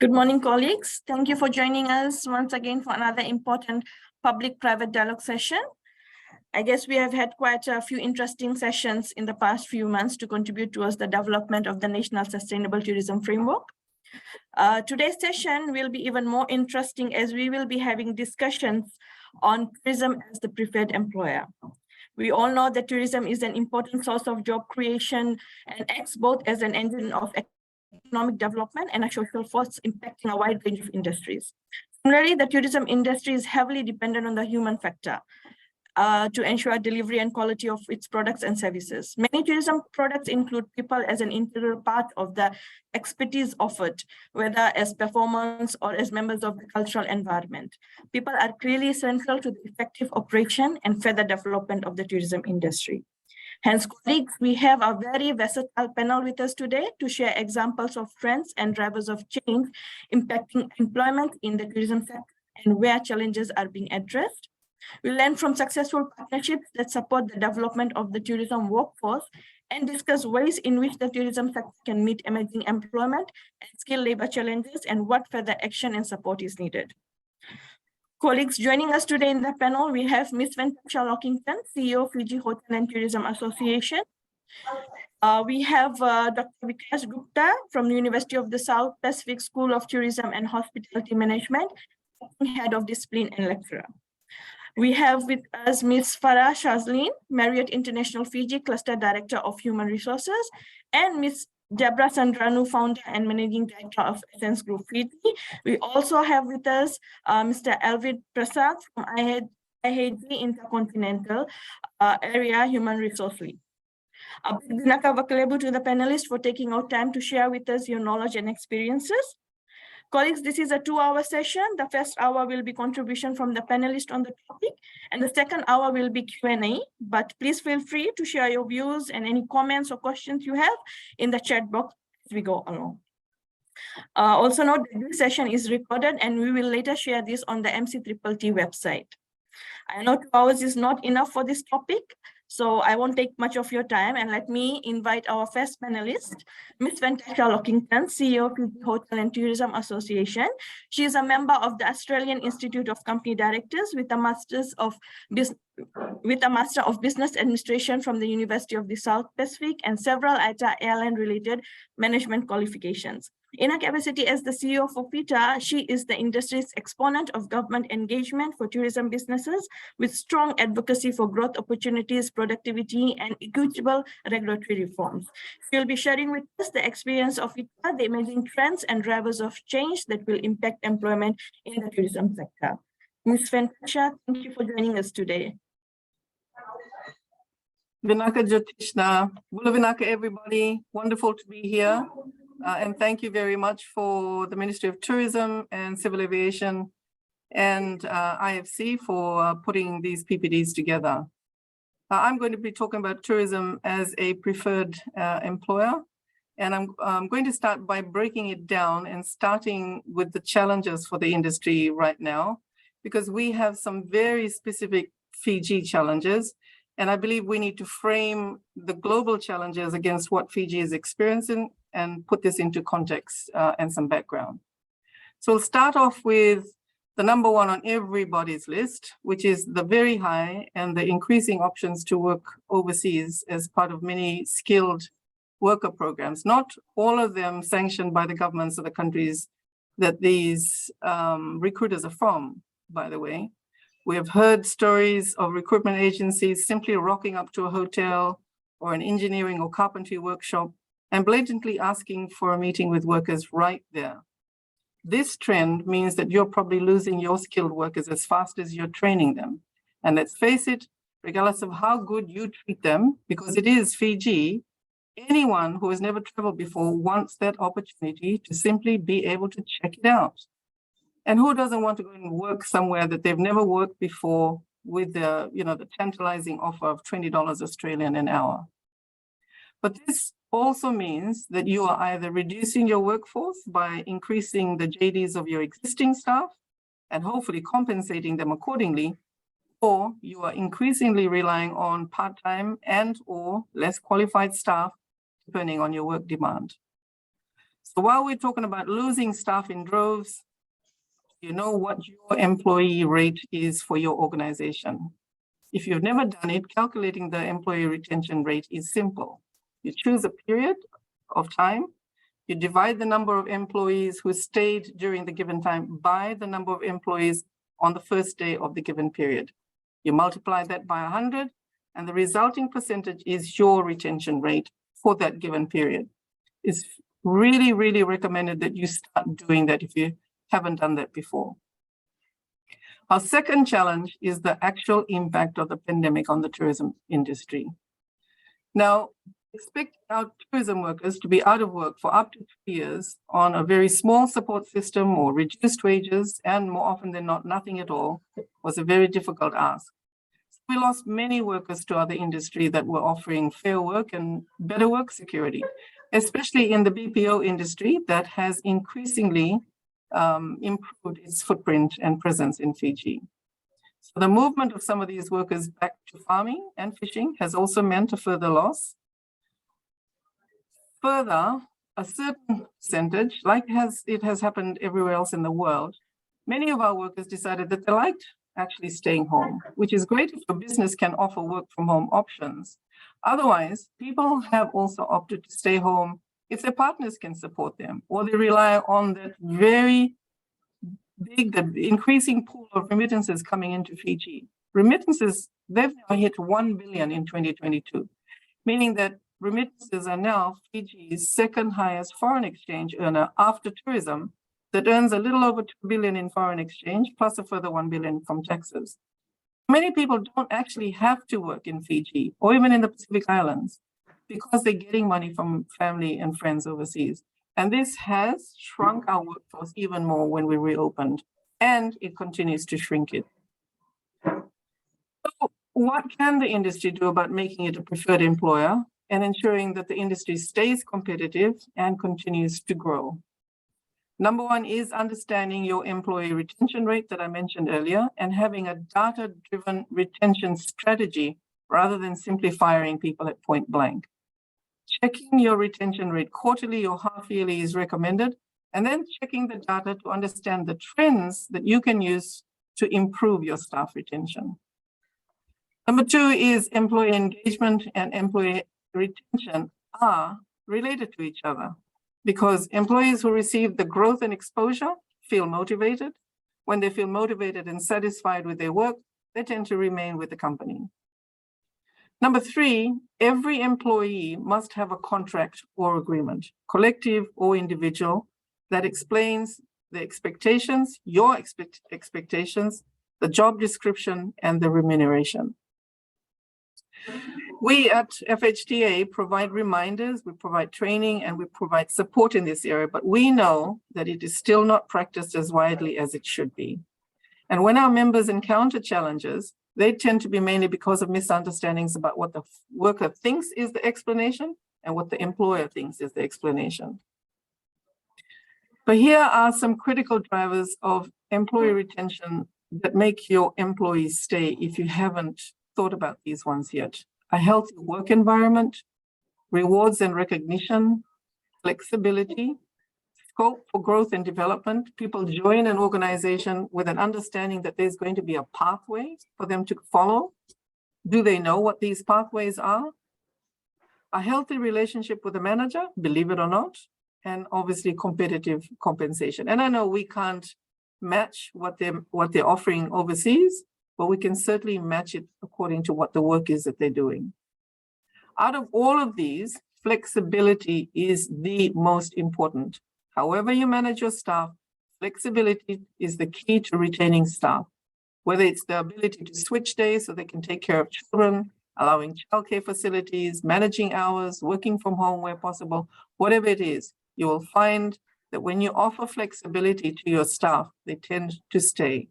Good morning, colleagues. Thank you for joining us once again for another important public-private dialogue session. I guess we have had quite a few interesting sessions in the past few months to contribute towards the development of the National Sustainable Tourism Framework. Today's session will be even more interesting as we will be having discussions on tourism as the preferred employer. We all know that tourism is an important source of job creation and acts both as an engine of economic development and a social force impacting a wide range of industries. Similarly, the tourism industry is heavily dependent on the human factor to ensure delivery and quality of its products and services. Many tourism products include people as an integral part of the expertise offered, whether as performers or as members of the cultural environment. People are clearly central to the effective operation and further development of the tourism industry. Hence, colleagues, we have a very versatile panel with us today to share examples of trends and drivers of change impacting employment in the tourism sector and where challenges are being addressed. We learn from successful partnerships that support the development of the tourism workforce and discuss ways in which the tourism sector can meet emerging employment and skilled labor challenges and what further action and support is needed. Colleagues, joining us today in the panel, we have Ms. Venkatsha Lockington, CEO of Fiji Hotel and Tourism Association. We have Dr. Vikas Gupta from the University of the South Pacific School of Tourism and Hospitality Management, Head of Discipline and Lecturer. We have with us Ms. Farah Shazlin, Marriott International Fiji Cluster Director of Human Resources, and Ms. Deborah Sandranu, Founder and Managing Director of Essence Group Fiji. We also have with us Mr. Elvid Prasad from IHG Intercontinental Area Human Resource Lead. Dinaka Vakalebu to the panelists for taking out time to share with us your knowledge and experiences. Colleagues, this is a 2-hour session. The first hour will be contribution from the panelists on the topic, and the second hour will be Q&A. But please feel free to share your views and any comments or questions you have in the chat box as we go along. Also note that this session is recorded and we will later share this on the MCTTT website. I know 2 hours is not enough for this topic, so I won't take much of your time, and let me invite our first panelist, Ms. Venkatsha Lockington, CEO of Fiji Hotel and Tourism Association. She is a member of the Australian Institute of Company Directors with a Master of Business Administration from the University of the South Pacific and several ITA airline-related management qualifications. In her capacity as the CEO of OPITA, she is the industry's exponent of government engagement for tourism businesses with strong advocacy for growth opportunities, productivity, and equitable regulatory reforms. She will be sharing with us the experience of OPITA, the emerging trends and drivers of change that will impact employment in the tourism sector. Ms. Venkatsha, thank you for joining us today. Vinaka Jyotishna, Bula Vinaka everybody, wonderful to be here. And thank you very much for the Ministry of Tourism and Civil Aviation and IFC for putting these PPDs together. I'm going to be talking about tourism as a preferred employer. And I'm going to start by breaking it down and starting with the challenges for the industry right now, because we have some very specific Fiji challenges. And I believe we need to frame the global challenges against what Fiji is experiencing and put this into context and some background. So we'll start off with the number one on everybody's list, which is the very high and the increasing options to work overseas as part of many skilled worker programs, not all of them sanctioned by the governments of the countries that these recruiters are from, by the way. We have heard stories of recruitment agencies simply rocking up to a hotel or an engineering or carpentry workshop and blatantly asking for a meeting with workers right there. This trend means that you're probably losing your skilled workers as fast as you're training them. And let's face it, regardless of how good you treat them, because it is Fiji, anyone who has never traveled before wants that opportunity to simply be able to check it out. And who doesn't want to go and work somewhere that they've never worked before with the, the tantalizing offer of $20 Australian an hour? But this also means that you are either reducing your workforce by increasing the JDs of your existing staff and hopefully compensating them accordingly, or you are increasingly relying on part-time and or less qualified staff depending on your work demand. So while we're talking about losing staff in droves, you know what your employee rate is for your organization. If you've never done it, calculating the employee retention rate is simple. You choose a period of time, you divide the number of employees who stayed during the given time by the number of employees on the first day of the given period. You multiply that by 100, and the resulting percentage is your retention rate for that given period. It's really, really recommended that you start doing that if you haven't done that before. Our second challenge is the actual impact of the pandemic on the tourism industry. Now, expect our tourism workers to be out of work for up to 2 years on a very small support system or reduced wages, and more often than not, nothing at all, was a very difficult ask. We lost many workers to other industry that were offering fair work and better work security, especially in the BPO industry that has increasingly improved its footprint and presence in Fiji. So the movement of some of these workers back to farming and fishing has also meant a further loss. Further, a certain percentage, like it has happened everywhere else in the world, many of our workers decided that they liked actually staying home, which is great if your business can offer work from home options. Otherwise, people have also opted to stay home if their partners can support them, or they rely on that very big, the increasing pool of remittances coming into Fiji. Remittances, they've now hit 1 billion in 2022, meaning that remittances are now Fiji's second highest foreign exchange earner after tourism, that earns a little over 2 billion in foreign exchange, plus a further 1 billion from taxes. Many people don't actually have to work in Fiji or even in the Pacific Islands because they're getting money from family and friends overseas. And this has shrunk our workforce even more when we reopened, and it continues to shrink it. So what can the industry do about making it a preferred employer and ensuring that the industry stays competitive and continues to grow? Number one is understanding your employee retention rate that I mentioned earlier and having a data-driven retention strategy rather than simply firing people at point blank. Checking your retention rate quarterly or half yearly is recommended, and then checking the data to understand the trends that you can use to improve your staff retention. Number two is employee engagement and employee retention are related to each other, because employees who receive the growth and exposure feel motivated. When they feel motivated and satisfied with their work, they tend to remain with the company. Number three, every employee must have a contract or agreement, collective or individual, that explains the expectations, your expectations, the job description, and the remuneration. We at FHTA provide reminders, we provide training, and we provide support in this area, but we know that it is still not practiced as widely as it should be. And when our members encounter challenges, they tend to be mainly because of misunderstandings about what the worker thinks is the explanation and what the employer thinks is the explanation. But here are some critical drivers of employee retention that make your employees stay if you haven't thought about these ones yet. A healthy work environment, rewards and recognition, flexibility, scope for growth and development. People join an organization with an understanding that there's going to be a pathway for them to follow. Do they know what these pathways are? A healthy relationship with the manager, believe it or not, and obviously competitive compensation. And I know we can't match what they're offering overseas, but we can certainly match it according to what the work is that they're doing. Out of all of these, flexibility is the most important. However you manage your staff, flexibility is the key to retaining staff, whether it's the ability to switch days so they can take care of children, allowing childcare facilities, managing hours, working from home where possible, whatever it is, you will find that when you offer flexibility to your staff, they tend to stay.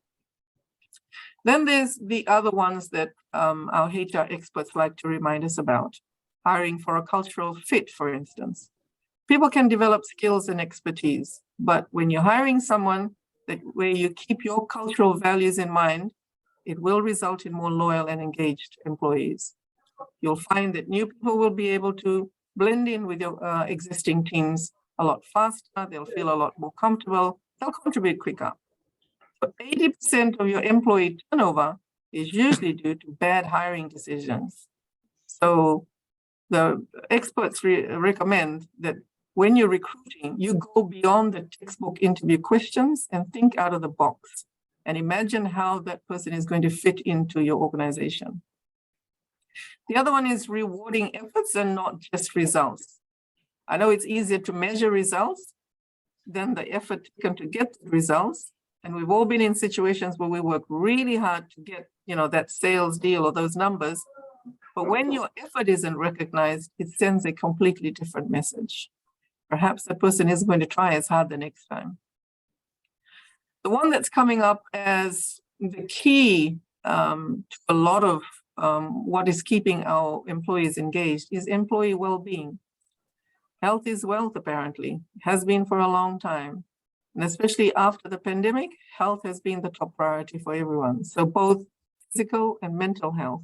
Then there's the other ones that our HR experts like to remind us about. Hiring for a cultural fit, for instance. People can develop skills and expertise, but when you're hiring someone where you keep your cultural values in mind, it will result in more loyal and engaged employees. You'll find that new people will be able to blend in with your existing teams a lot faster, they'll feel a lot more comfortable, they'll contribute quicker. But 80% of your employee turnover is usually due to bad hiring decisions. So the experts recommend that when you're recruiting, you go beyond the textbook interview questions and think out of the box and imagine how that person is going to fit into your organization. The other one is rewarding efforts and not just results. I know it's easier to measure results than the effort taken to get the results. And we've all been in situations where we work really hard to get, that sales deal or those numbers. But when your effort isn't recognized, it sends a completely different message. Perhaps the person isn't going to try as hard the next time. The one that's coming up as the key to a lot of what is keeping our employees engaged is employee well-being. Health is wealth, apparently, has been for a long time. And especially after the pandemic, health has been the top priority for everyone. So both physical and mental health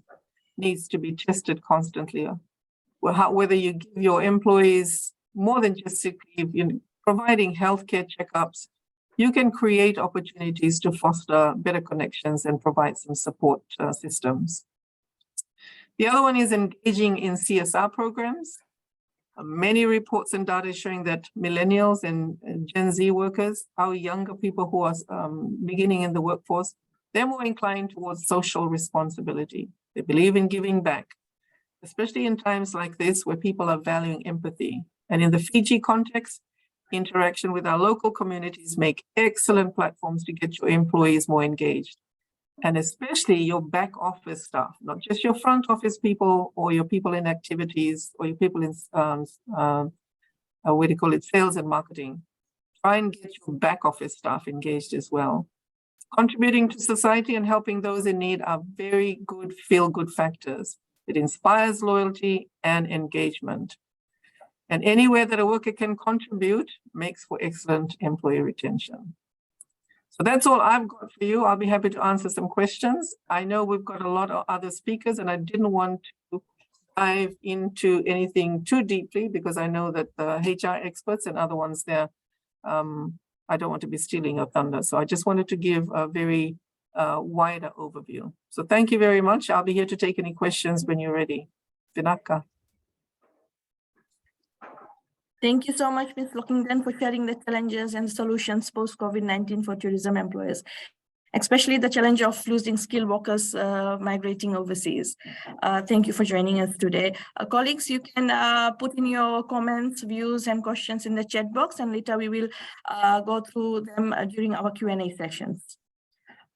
needs to be tested constantly. Whether you give your employees more than just sick leave, providing healthcare checkups, you can create opportunities to foster better connections and provide some support systems. The other one is engaging in CSR programs. Many reports and data showing that millennials and Gen Z workers, our younger people who are beginning in the workforce, they're more inclined towards social responsibility. They believe in giving back, especially in times like this where people are valuing empathy. And in the Fiji context, interaction with our local communities make excellent platforms to get your employees more engaged. And especially your back office staff, not just your front office people or your people in activities or your people in, sales and marketing. Try and get your back office staff engaged as well. Contributing to society and helping those in need are very good feel-good factors. It inspires loyalty and engagement. And anywhere that a worker can contribute makes for excellent employee retention. So that's all I've got for you. I'll be happy to answer some questions. I know we've got a lot of other speakers and I didn't want to dive into anything too deeply because I know that the HR experts and other ones there, I don't want to be stealing your thunder. So I just wanted to give a very wider overview. So thank you very much. I'll be here to take any questions when you're ready. Vinaka. Thank you so much, Ms. Lockington, for sharing the challenges and solutions post-COVID-19 for tourism employers, especially the challenge of losing skilled workers migrating overseas. Thank you for joining us today. Colleagues, you can put in your comments, views, and questions in the chat box, and later we will go through them during our Q&A sessions.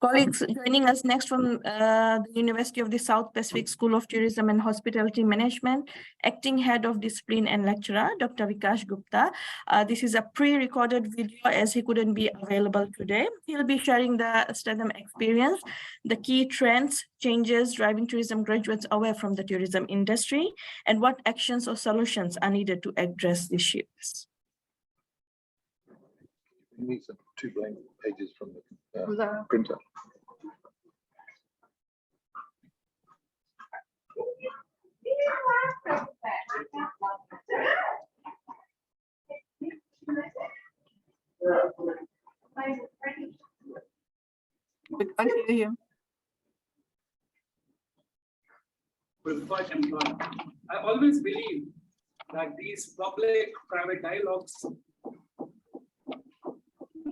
Colleagues, joining us next from the University of the South Pacific School of Tourism and Hospitality Management, Acting Head of Discipline and Lecturer, Dr. Vikash Gupta. This is a pre-recorded video as he couldn't be available today. He'll be sharing the Stratham experience, the key trends, changes driving tourism graduates away from the tourism industry, and what actions or solutions are needed to address these shifts. We need some 2 blank pages from the printer. We can't hear you. I always believe that these public-private dialogues,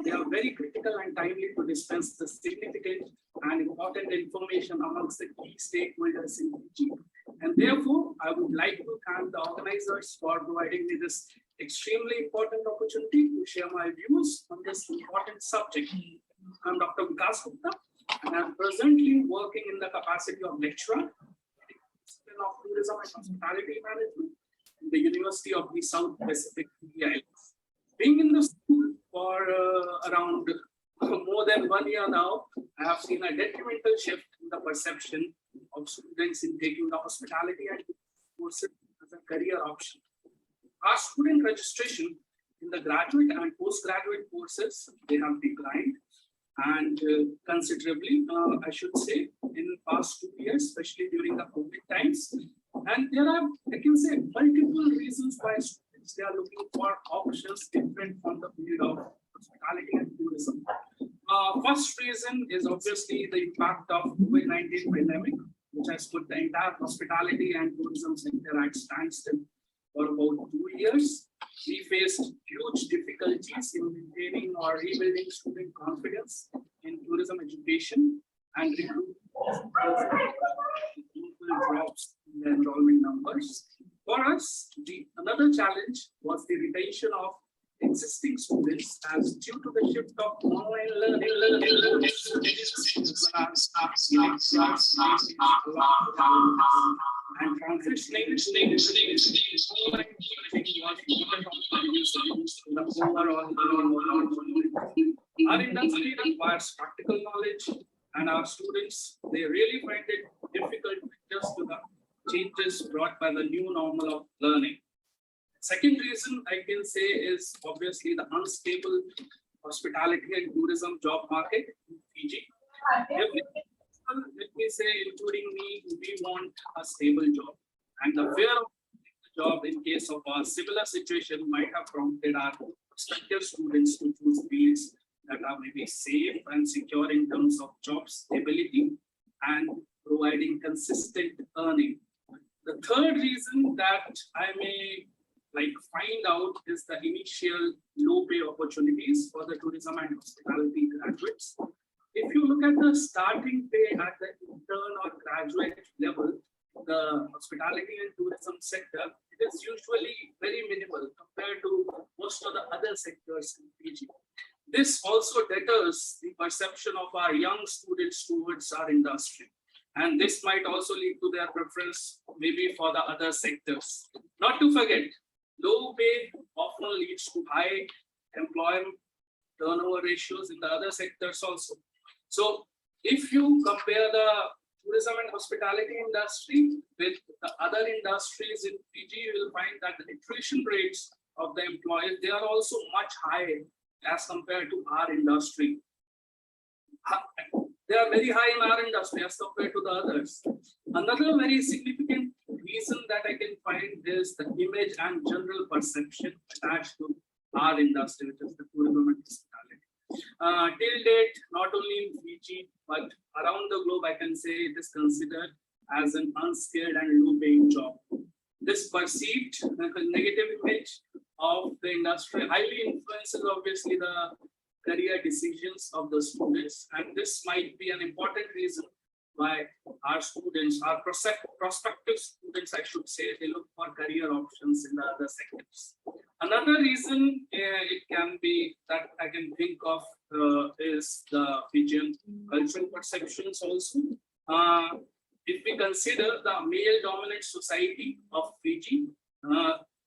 they are very critical and timely to dispense the significant and important information amongst the key stakeholders in Fiji. And therefore, I would like to thank the organizers for providing me this extremely important opportunity to share my views on this important subject. I'm Dr. Vikash Gupta, and I'm presently working in the capacity of lecturer in of Tourism and Hospitality Management in the University of the South Pacific Islands. Being in the school for around more than 1 year now, I have seen a detrimental shift in the perception of students in taking the hospitality and courses as a career option. Our student registration in the graduate and postgraduate courses, they have declined and considerably, I should say, in the past 2 years, especially during the COVID times. And there are, I can say, multiple reasons why students students, they are looking for options different from the field of hospitality and tourism. First reason is obviously the impact of COVID-19 pandemic, which has put the entire hospitality and tourism sector at standstill for about 2 years. We faced huge difficulties in maintaining or rebuilding student confidence in tourism education and recruitment drops in the enrollment numbers. For us, another challenge was the retention of existing students, as due to the shift of online learning, and transitioning online our industry requires practical knowledge, and our students, they really find it difficult to adjust to the changes brought by the new normal of learning. Second reason I can say is obviously the unstable hospitality and tourism job market in Fiji. Let me say, including me, we want a stable job, and the fear of the job in case of a similar situation might have prompted our prospective students to choose fields that are maybe safe and secure in terms of job stability and providing consistent earning. The third reason that I may find out is the initial low pay opportunities for the tourism and hospitality graduates. If you look at the starting pay at the intern or graduate level, the hospitality and tourism sector, it is usually very minimal compared to most of the other sectors in Fiji. This also deters the perception of our young students towards our industry. And this might also lead to their preference maybe for the other sectors. Not to forget, low pay often leads to high employment turnover ratios in the other sectors also. So if you compare the tourism and hospitality industry with the other industries in Fiji, you will find that the attrition rates of the employees, they are also much higher as compared to our industry. They are very high in our industry as compared to the others. Another very significant reason that I can find is the image and general perception attached to our industry, which is the tourism and hospitality. Till date, not only in Fiji, but around the globe, I can say it is considered as an unskilled and low-paying job. This perceived negative image of the industry highly influences obviously the career decisions of the students, and this might be an important reason why our students, our prospective students, I should say, they look for career options in the other sectors. Another reason it can be that I can think of is the Fijian cultural perceptions also. If we consider the male-dominant society of Fiji,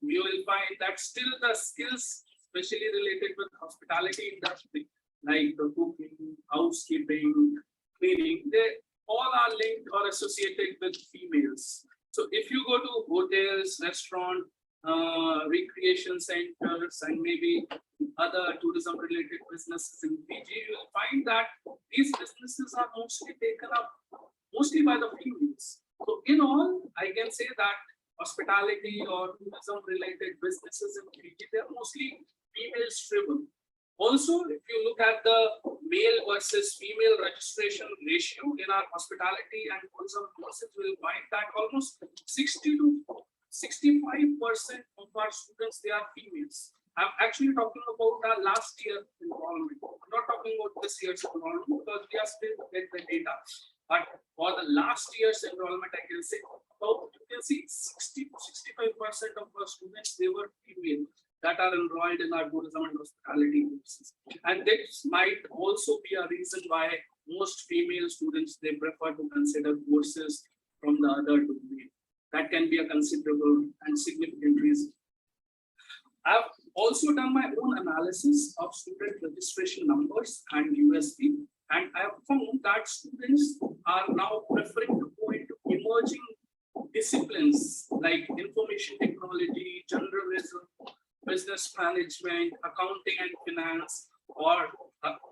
we will find that still the skills, especially related with hospitality industry, like the cooking, housekeeping, cleaning, they all are linked or associated with females. So if you go to hotels, restaurant, recreation centers, and maybe other tourism related businesses in Fiji, you will find that these businesses are mostly taken up mostly by the females. So in all, I can say that hospitality or tourism related businesses in Fiji, they're mostly female driven. Also, if you look at the male versus female registration ratio in our hospitality and tourism courses, we'll find that almost 60 to 65% of our students, they are females. I'm actually talking about our last year enrollment. I'm not talking about this year's enrollment because we are still getting the data. But for the last year's enrollment, I can say about, you can see 60 to 65% of our students, they were female that are enrolled in our tourism and hospitality courses. And this might also be a reason why most female students, they prefer to consider courses from the other domain. That can be a considerable and significant reason. I've also done my own analysis of student registration numbers and USP, and I have found that students are now preferring to go into emerging disciplines like information technology, journalism, business management, accounting and finance, or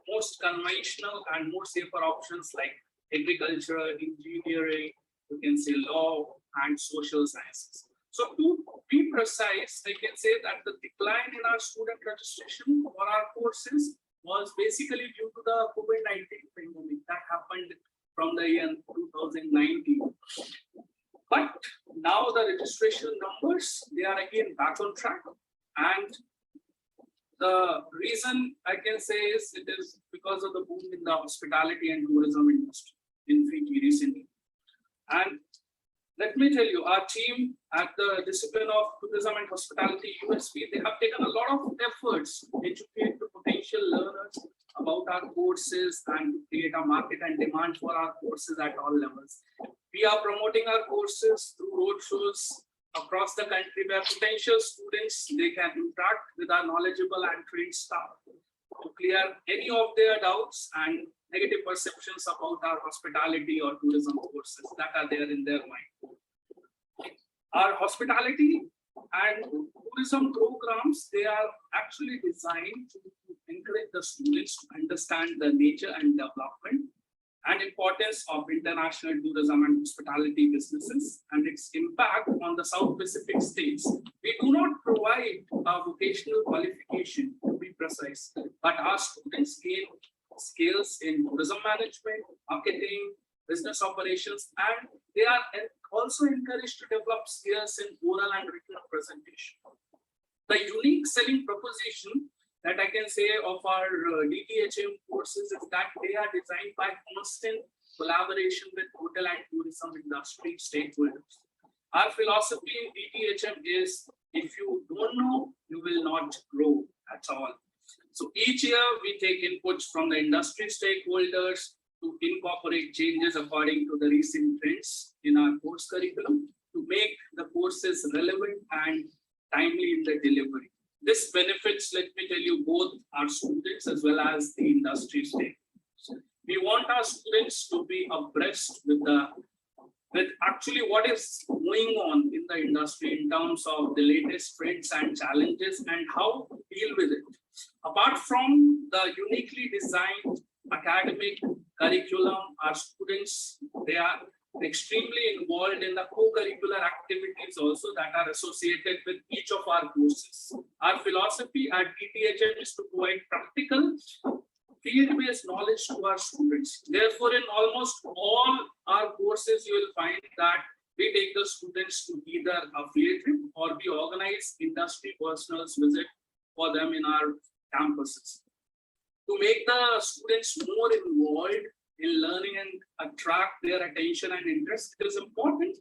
most conventional and more safer options like agriculture, engineering, you can say law, and social sciences. So to be precise, I can say that the decline in our student registration for our courses was basically due to the COVID-19 pandemic that happened from the year 2019. But now the registration numbers, they are again back on track. And the reason I can say is it is because of the boom in the hospitality and tourism industry in Fiji recently. And let me tell you, our team at the Discipline of Tourism and Hospitality USP, they have taken a lot of efforts to educate the potential learners about our courses and to create a market and demand for our courses at all levels. We are promoting our courses through roadshows across the country where potential students, they can interact with our knowledgeable and trained staff to clear any of their doubts and negative perceptions about our hospitality or tourism courses that are there in their mind. Our hospitality and tourism programs, they are actually designed to encourage the students to understand the nature and development and importance of international tourism and hospitality businesses and its impact on the South Pacific states. We do not provide a vocational qualification, to be precise, but our students gain skills in tourism management, marketing, business operations, and they are also encouraged to develop skills in oral and written presentation. The unique selling proposition that I can say of our DTHM courses is that they are designed by constant collaboration with hotel and tourism industry stakeholders. Our philosophy in DTHM is if you don't know, you will not grow at all. So each year we take inputs from the industry stakeholders to incorporate changes according to the recent trends in our course curriculum to make the courses relevant and timely in the delivery. This benefits, let me tell you, both our students as well as the industry stakeholders. We want our students to be abreast with actually what is going on in the industry in terms of the latest trends and challenges and how to deal with it. Apart from the uniquely designed academic curriculum, our students, they are extremely involved in the co-curricular activities also that are associated with each of our courses. Our philosophy at DTHM is to provide practical field-based knowledge to our students. Therefore, in almost all our courses, you will find that we take the students to either a field trip or we organize industry personals visit for them in our campuses. To make the students more involved in learning and attract their attention and interest, it is important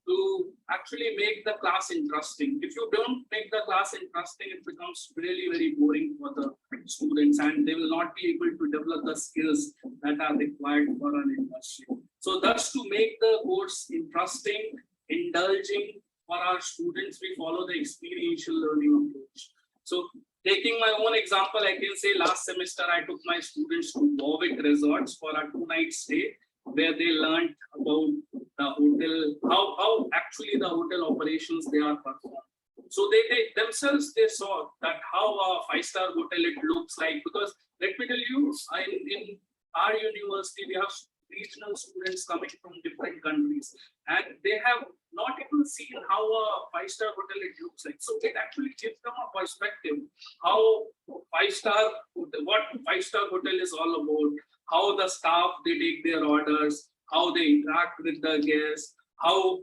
to actually make the class interesting. If you don't make the class interesting, it becomes really very boring for the students and they will not be able to develop the skills that are required for an industry. So thus, to make the course interesting, indulging for our students, we follow the experiential learning approach. So taking my own example, I can say last semester I took my students to Warwick Resorts for a 2-night stay where they learned about the hotel, how actually the hotel operations they are performed. So they themselves, they saw that how a 5-star hotel it looks like, because let me tell you, in our university, we have regional students coming from different countries and they have not even seen how a 5-star hotel it looks like. So it actually gives them a perspective how what 5-star hotel is all about, how the staff they take their orders, how they interact with the guests, how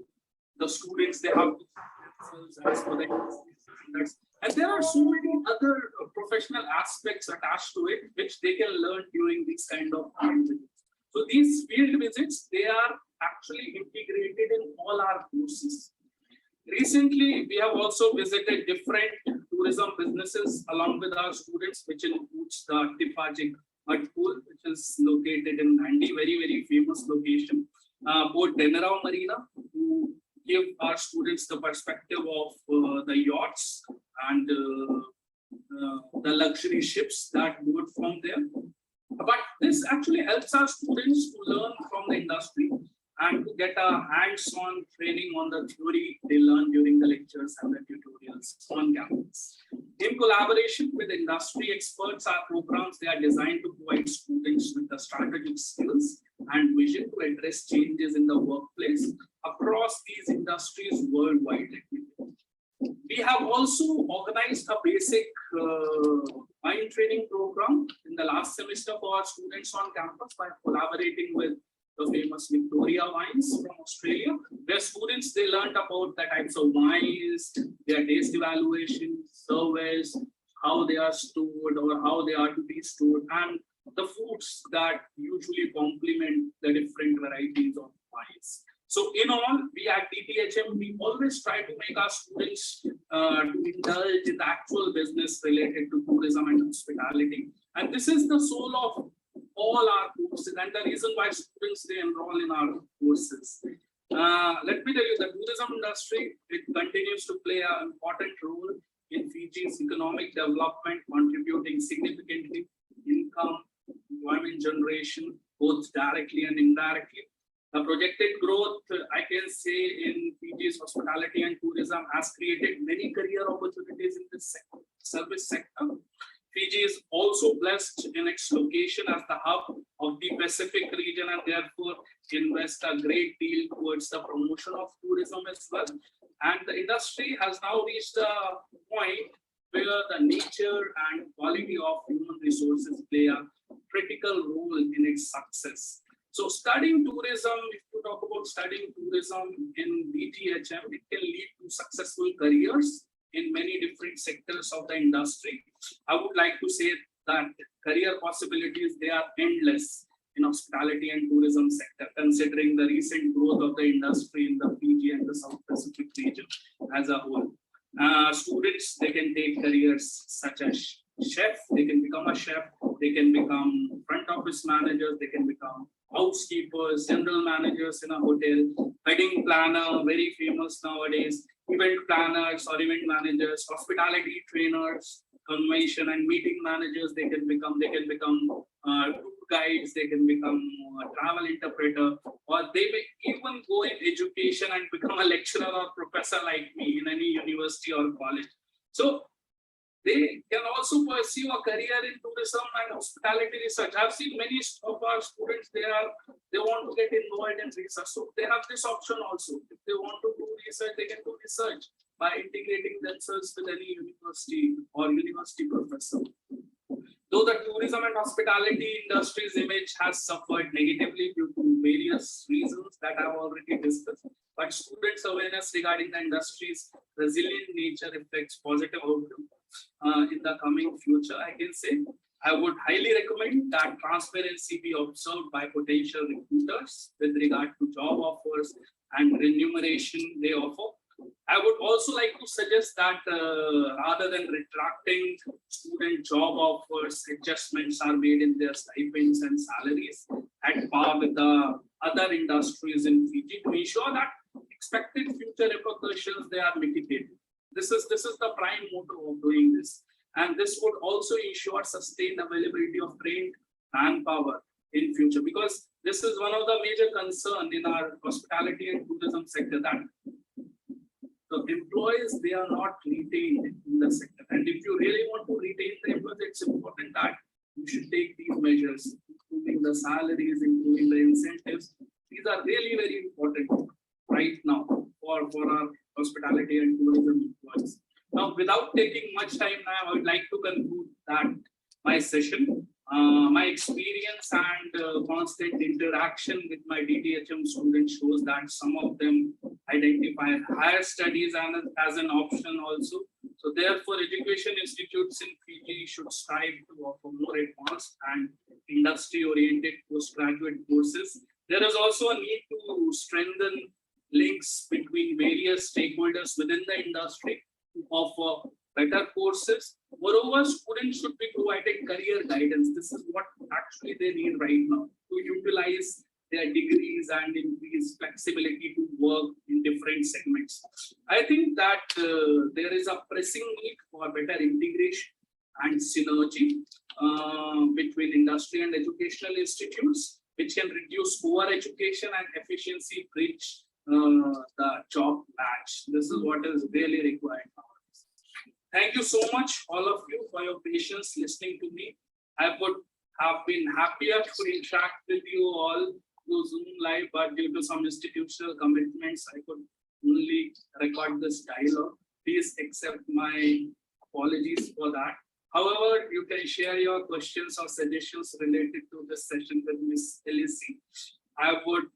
the students they have to as for the standards. And there are so many other professional aspects attached to it which they can learn during these kind of visits. So these field visits, they are actually integrated in all our courses. Recently, we have also visited different tourism businesses along with our students, which includes the Tipajik Mud Pool, which is located in Nandi, very, very famous location. Both Denarau Marina, who give our students the perspective of the yachts and the luxury ships that board from there. But this actually helps our students to learn from the industry and to get a hands-on training on the theory they learn during the lectures and the tutorials on campus. In collaboration with industry experts, our programs, they are designed to provide students with the strategic skills and vision to address changes in the workplace across these industries worldwide. We have also organized a basic wine training program in the last semester for our students on campus by collaborating with the famous Victoria wines from Australia, where students, they learned about the types of wines, their taste evaluation, surveys, how they are stored or how they are to be stored, and the foods that usually complement the different varieties of wines. So in all, we at DTHM, we always try to make our students to indulge in the actual business related to tourism and hospitality. And this is the soul of all our courses and the reason why students, they enroll in our courses. Let me tell you, the tourism industry, it continues to play an important role in Fiji's economic development, contributing significantly income, employment generation, both directly and indirectly. The projected growth, I can say, in Fiji's hospitality and tourism has created many career opportunities in this sector, service sector. Fiji is also blessed in its location as the hub of the Pacific region and therefore invest a great deal towards the promotion of tourism as well. And the industry has now reached a point where the nature and quality of human resources play a critical role in its success. So studying tourism, if you talk about studying tourism in DTHM, it can lead to successful careers in many different sectors of the industry. I would like to say that career possibilities, they are endless in hospitality and tourism sector, considering the recent growth of the industry in the Fiji and the South Pacific region as a whole. Students, they can take careers such as chef, they can become a chef, they can become front office managers, they can become housekeepers, general managers in a hotel, wedding planner, very famous nowadays, event planners or event managers, hospitality trainers, convention and meeting managers, they can become tour guides, they can become a travel interpreter, or they may even go in education and become a lecturer or professor like me in any university or college. So they can also pursue a career in tourism and hospitality research. I've seen many of our students, they want to get involved in research. So they have this option also. If they want to do research, they can do research by integrating themselves with any university or university professor. Though the tourism and hospitality industry's image has suffered negatively due to various reasons that I've already discussed, but students' awareness regarding the industry's resilient nature reflects positive outcome. In the coming future, I can say, I would highly recommend that transparency be observed by potential recruiters with regard to job offers and remuneration they offer. I would also like to suggest that rather than retracting student job offers, adjustments are made in their stipends and salaries at par with the other industries in Fiji to ensure that expected future repercussions, they are mitigated. This is the prime motto of doing this. And this would also ensure sustained availability of trained manpower in future, because this is one of the major concerns in our hospitality and tourism sector, that the employees, they are not retained in the sector. And if you really want to retain the employees, it's important that you should take these measures, including the salaries, including the incentives. These are really very important right now for our hospitality and tourism employees. Now, without taking much time now, I would like to conclude that my session. My experience and constant interaction with my DTHM students shows that some of them identify higher studies as an option also. So therefore, education institutes in Fiji should strive to offer more advanced and industry-oriented postgraduate courses. There is also a need to strengthen links between various stakeholders within the industry to offer better courses. Moreover, students should be provided career guidance. This is what actually they need right now to utilize their degrees and increase flexibility to work in different segments. I think that there is a pressing need for better integration and synergy between industry and educational institutes, which can reduce over-education and efficiency bridge the job patch. This is what is really required now. Thank you so much, all of you, for your patience listening to me. I would have been happier to interact with you all through Zoom live, but due to some institutional commitments, I could only record this dialogue. Please accept my apologies for that. However, you can share your questions or suggestions related to this session with Ms. Elisi. I would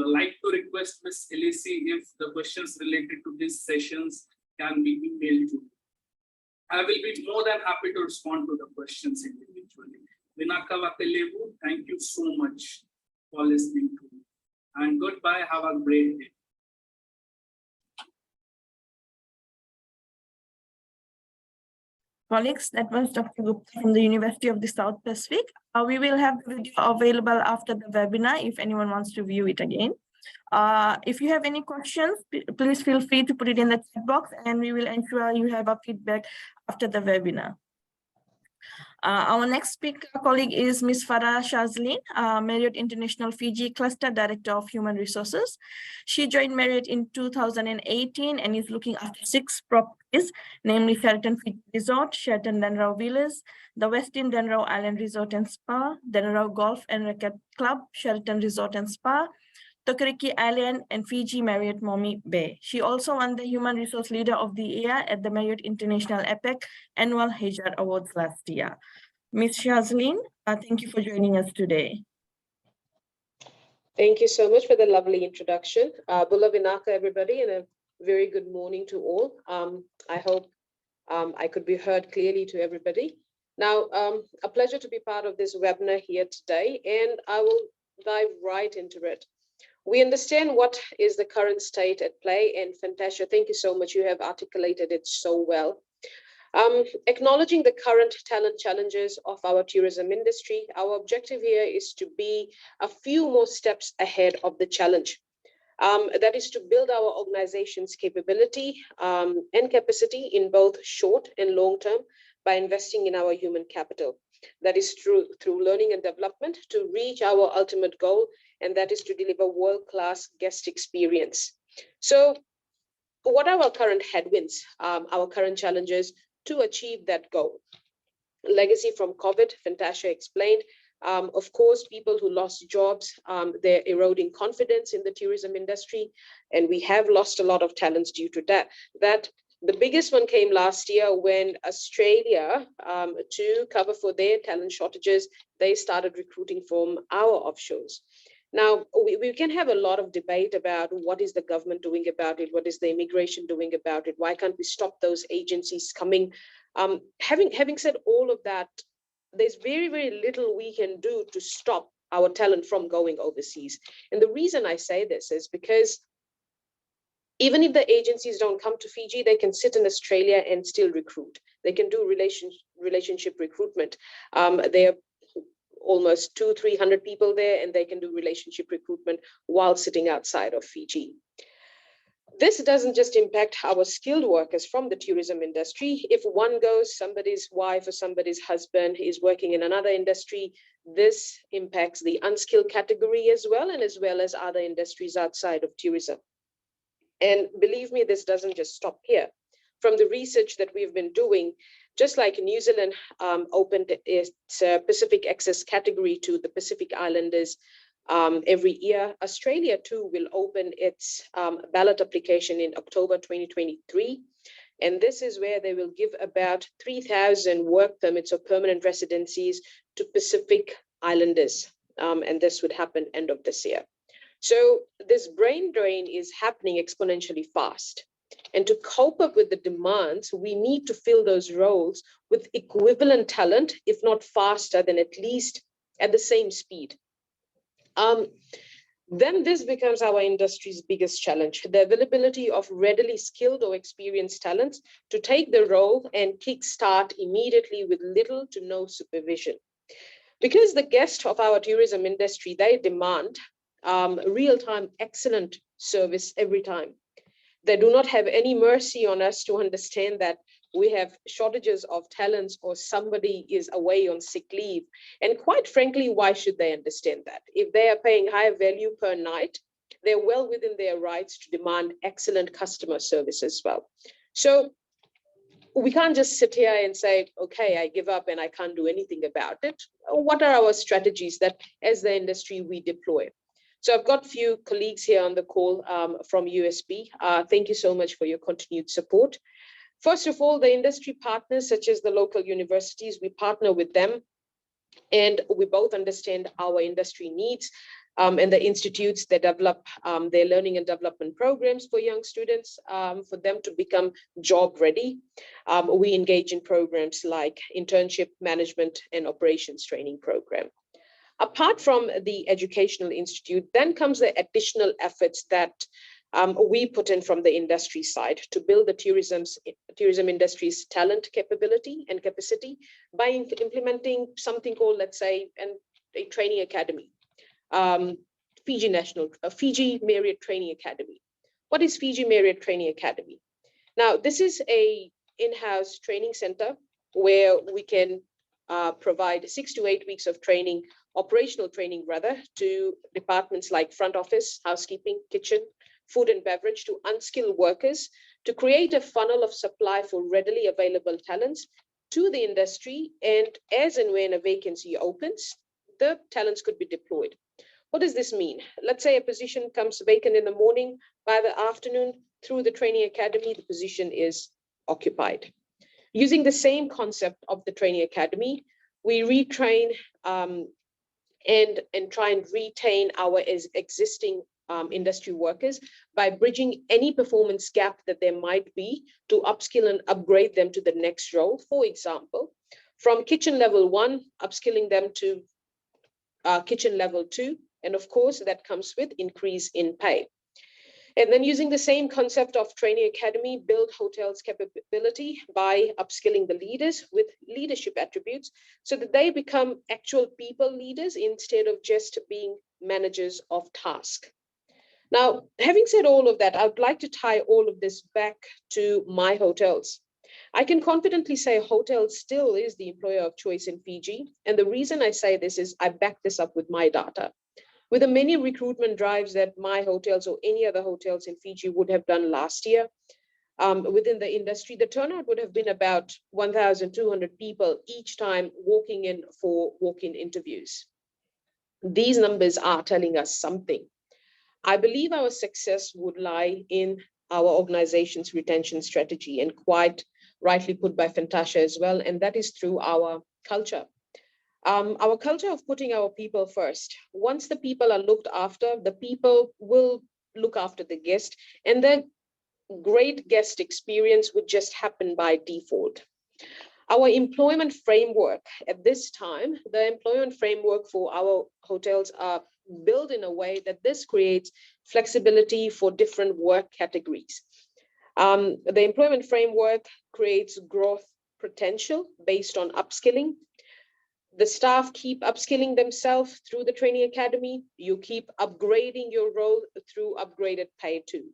like to request Ms. Elisi if the questions related to these sessions can be emailed to me. I will be more than happy to respond to the questions individually. Vinaka Vakelevu, thank you so much for listening to me. And goodbye, have a great day. Colleagues, that was Dr. Gupta from the University of the South Pacific. We will have the video available after the webinar if anyone wants to view it again. If you have any questions, please feel free to put it in the chat box and we will ensure you have a feedback after the webinar. Our next speaker colleague is Ms. Farah Shazlin, Marriott International Fiji Cluster Director of Human Resources. She joined Marriott in 2018 and is looking after 6 properties, namely Sheraton Fiji Resort, Sheraton Danrau Villas, the Westin Danrau Island Resort and Spa, Danrau Golf and Racquet Club, Sheraton Resort and Spa, Tokeriki Island, and Fiji Marriott Momi Bay. She also won the Human Resource Leader of the Year at the Marriott International APEC Annual Hajar Awards last year. Ms. Shazlin, thank you for joining us today. Thank you so much for the lovely introduction. Bula Vinaka, everybody, and a very good morning to all. I hope I could be heard clearly to everybody. Now, a pleasure to be part of this webinar here today, and I will dive right into it. We understand what is the current state at play, and Fantasia, thank you so much. You have articulated it so well. Acknowledging the current talent challenges of our tourism industry, our objective here is to be a few more steps ahead of the challenge. That is to build our organization's capability and capacity in both short and long term by investing in our human capital. That is through learning and development to reach our ultimate goal, and that is to deliver world-class guest experience. So what are our current headwinds, our current challenges to achieve that goal? Legacy from COVID, Fantasia explained. Of course, people who lost jobs, they're eroding confidence in the tourism industry, and we have lost a lot of talents due to that. The biggest one came last year when Australia, to cover for their talent shortages, they started recruiting from our offshores. Now, we can have a lot of debate about what is the government doing about it, what is the immigration doing about it, why can't we stop those agencies coming? Having said all of that, there's very, very little we can do to stop our talent from going overseas. And the reason I say this is because even if the agencies don't come to Fiji, they can sit in Australia and still recruit. They can do relationship recruitment. There are almost 200-300 people there, and they can do relationship recruitment while sitting outside of Fiji. This doesn't just impact our skilled workers from the tourism industry. If one goes, somebody's wife or somebody's husband is working in another industry, this impacts the unskilled category as well, and as well as other industries outside of tourism. And believe me, this doesn't just stop here. From the research that we've been doing, just like New Zealand opened its Pacific Access category to the Pacific Islanders every year, Australia too will open its ballot application in October 2023. And this is where they will give about 3,000 work permits or permanent residencies to Pacific Islanders. And this would happen end of this year. So this brain drain is happening exponentially fast. And to cope up with the demands, we need to fill those roles with equivalent talent, if not faster, then at least at the same speed. Then this becomes our industry's biggest challenge, the availability of readily skilled or experienced talents to take the role and kickstart immediately with little to no supervision. Because the guests of our tourism industry, they demand real-time excellent service every time. They do not have any mercy on us to understand that we have shortages of talents or somebody is away on sick leave. And quite frankly, why should they understand that? If they are paying higher value per night, they're well within their rights to demand excellent customer service as well. So we can't just sit here and say, okay, I give up and I can't do anything about it. What are our strategies that as the industry we deploy? So I've got a few colleagues here on the call from USB. Thank you so much for your continued support. First of all, the industry partners, such as the local universities, we partner with them, and we both understand our industry needs, and the institutes that develop their learning and development programs for young students, for them to become job ready. We engage in programs like internship, management, and operations training program. Apart from the educational institute, then comes the additional efforts that we put in from the industry side to build the tourism industry's talent capability and capacity by implementing something called, let's say, a training academy. Fiji Marriott Training Academy. What is Fiji Marriott Training Academy? Now, this is a in-house training center where we can provide 6 to 8 weeks of training, operational training rather, to departments like front office, housekeeping, kitchen, food and beverage, to unskilled workers, to create a funnel of supply for readily available talents to the industry. And as and when a vacancy opens, the talents could be deployed. What does this mean? Let's say a position comes vacant in the morning, by the afternoon, through the training academy, the position is occupied. Using the same concept of the training academy, we retrain and try and retain our existing industry workers by bridging any performance gap that there might be to upskill and upgrade them to the next role. For example, from kitchen level 1, upskilling them to kitchen level 2. And of course, that comes with increase in pay. And then using the same concept of training academy, build hotels capability by upskilling the leaders with leadership attributes so that they become actual people leaders instead of just being managers of task. Now, having said all of that, I would like to tie all of this back to My Hotels. I can confidently say hotels still is the employer of choice in Fiji. And the reason I say this is I back this up with my data. With the many recruitment drives that My Hotels or any other hotels in Fiji would have done last year within the industry, the turnout would have been about 1,200 people each time walking in for walk-in interviews. These numbers are telling us something. I believe our success would lie in our organization's retention strategy, and quite rightly put by Fantasha as well, and that is through our culture. Our culture of putting our people first. Once the people are looked after, the people will look after the guest, and the great guest experience would just happen by default. Our employment framework at this time, the employment framework for our hotels are built in a way that this creates flexibility for different work categories. The employment framework creates growth potential based on upskilling. The staff keep upskilling themselves through the training academy. You keep upgrading your role through upgraded pay too.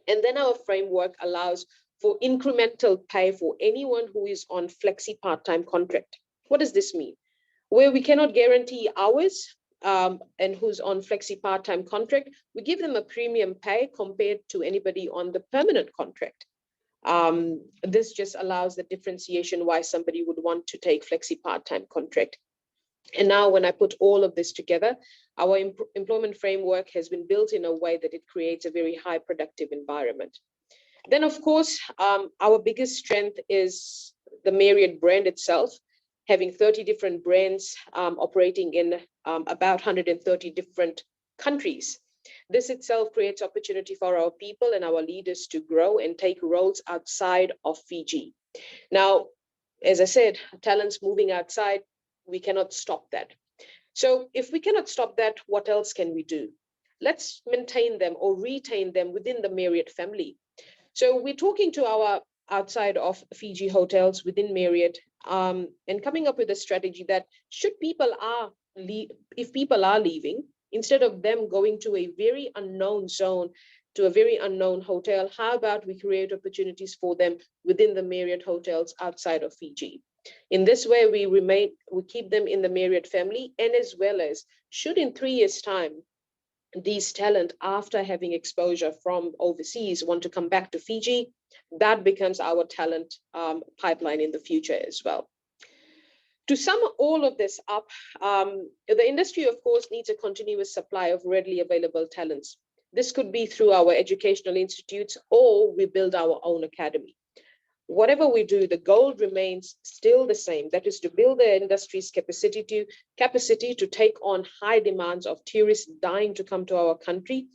And then our framework allows for incremental pay for anyone who is on flexi part-time contract. What does this mean? Where we cannot guarantee hours and who's on flexi part-time contract, we give them a premium pay compared to anybody on the permanent contract. This just allows the differentiation why somebody would want to take flexi part-time contract. And now when I put all of this together, our employment framework has been built in a way that it creates a very high productive environment. Then of course, our biggest strength is the Marriott brand itself, having 30 different brands operating in about 130 different countries. This itself creates opportunity for our people and our leaders to grow and take roles outside of Fiji. Now, as I said, talents moving outside, we cannot stop that. So if we cannot stop that, what else can we do? Let's maintain them or retain them within the Marriott family. So we're talking to our outside of Fiji hotels within Marriott and coming up with a strategy that if people are leaving, instead of them going to a very unknown zone, to a very unknown hotel, how about we create opportunities for them within the Marriott hotels outside of Fiji? In this way, we keep them in the Marriott family, and as well as should in 3 years' time, these talent after having exposure from overseas want to come back to Fiji, that becomes our talent pipeline in the future as well. To sum all of this up, the industry, of course, needs a continuous supply of readily available talents. This could be through our educational institutes, or we build our own academy. whatever we do, the goal remains still the same. That is to build the industry's capacity to take on high demands of tourists dying to come to our country.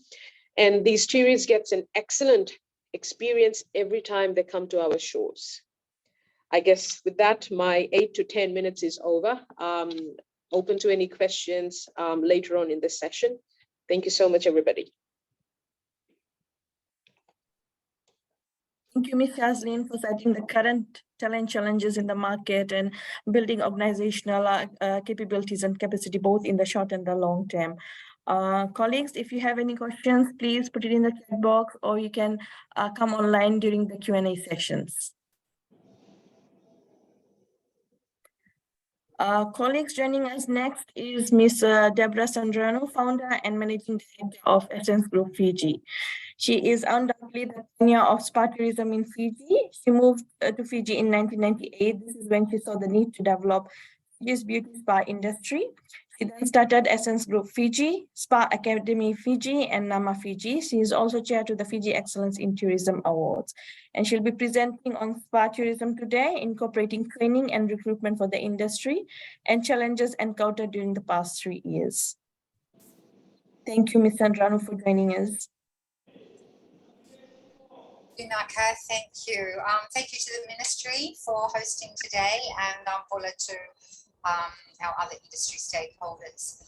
And these tourists get an excellent experience every time they come to our shores. I guess with that, my 8 to 10 minutes is over. Open to any questions later on in the session. Thank you so much, everybody. Thank you, Ms. Yazleen, for citing the current talent challenges in the market and building organizational capabilities and capacity, both in the short and the long term. Colleagues, if you have any questions, please put it in the chat box, or you can come online during the Q&A sessions. Colleagues, joining us next is Ms. Deborah Sandrano, founder and managing director of Essence Group Fiji. She is undoubtedly the pioneer of spa tourism in Fiji. She moved to Fiji in 1998. This is when she saw the need to develop Fiji's beauty spa industry. She then started Essence Group Fiji, Spa Academy Fiji, and Nama Fiji. She is also chair to the Fiji Excellence in Tourism Awards. And she'll be presenting on spa tourism today, incorporating training and recruitment for the industry and challenges encountered during the past 3 years. Thank you, Ms. Sandrano, for joining us. Vinaka, thank you. Thank you to the Ministry for hosting today, and Paula to our other industry stakeholders.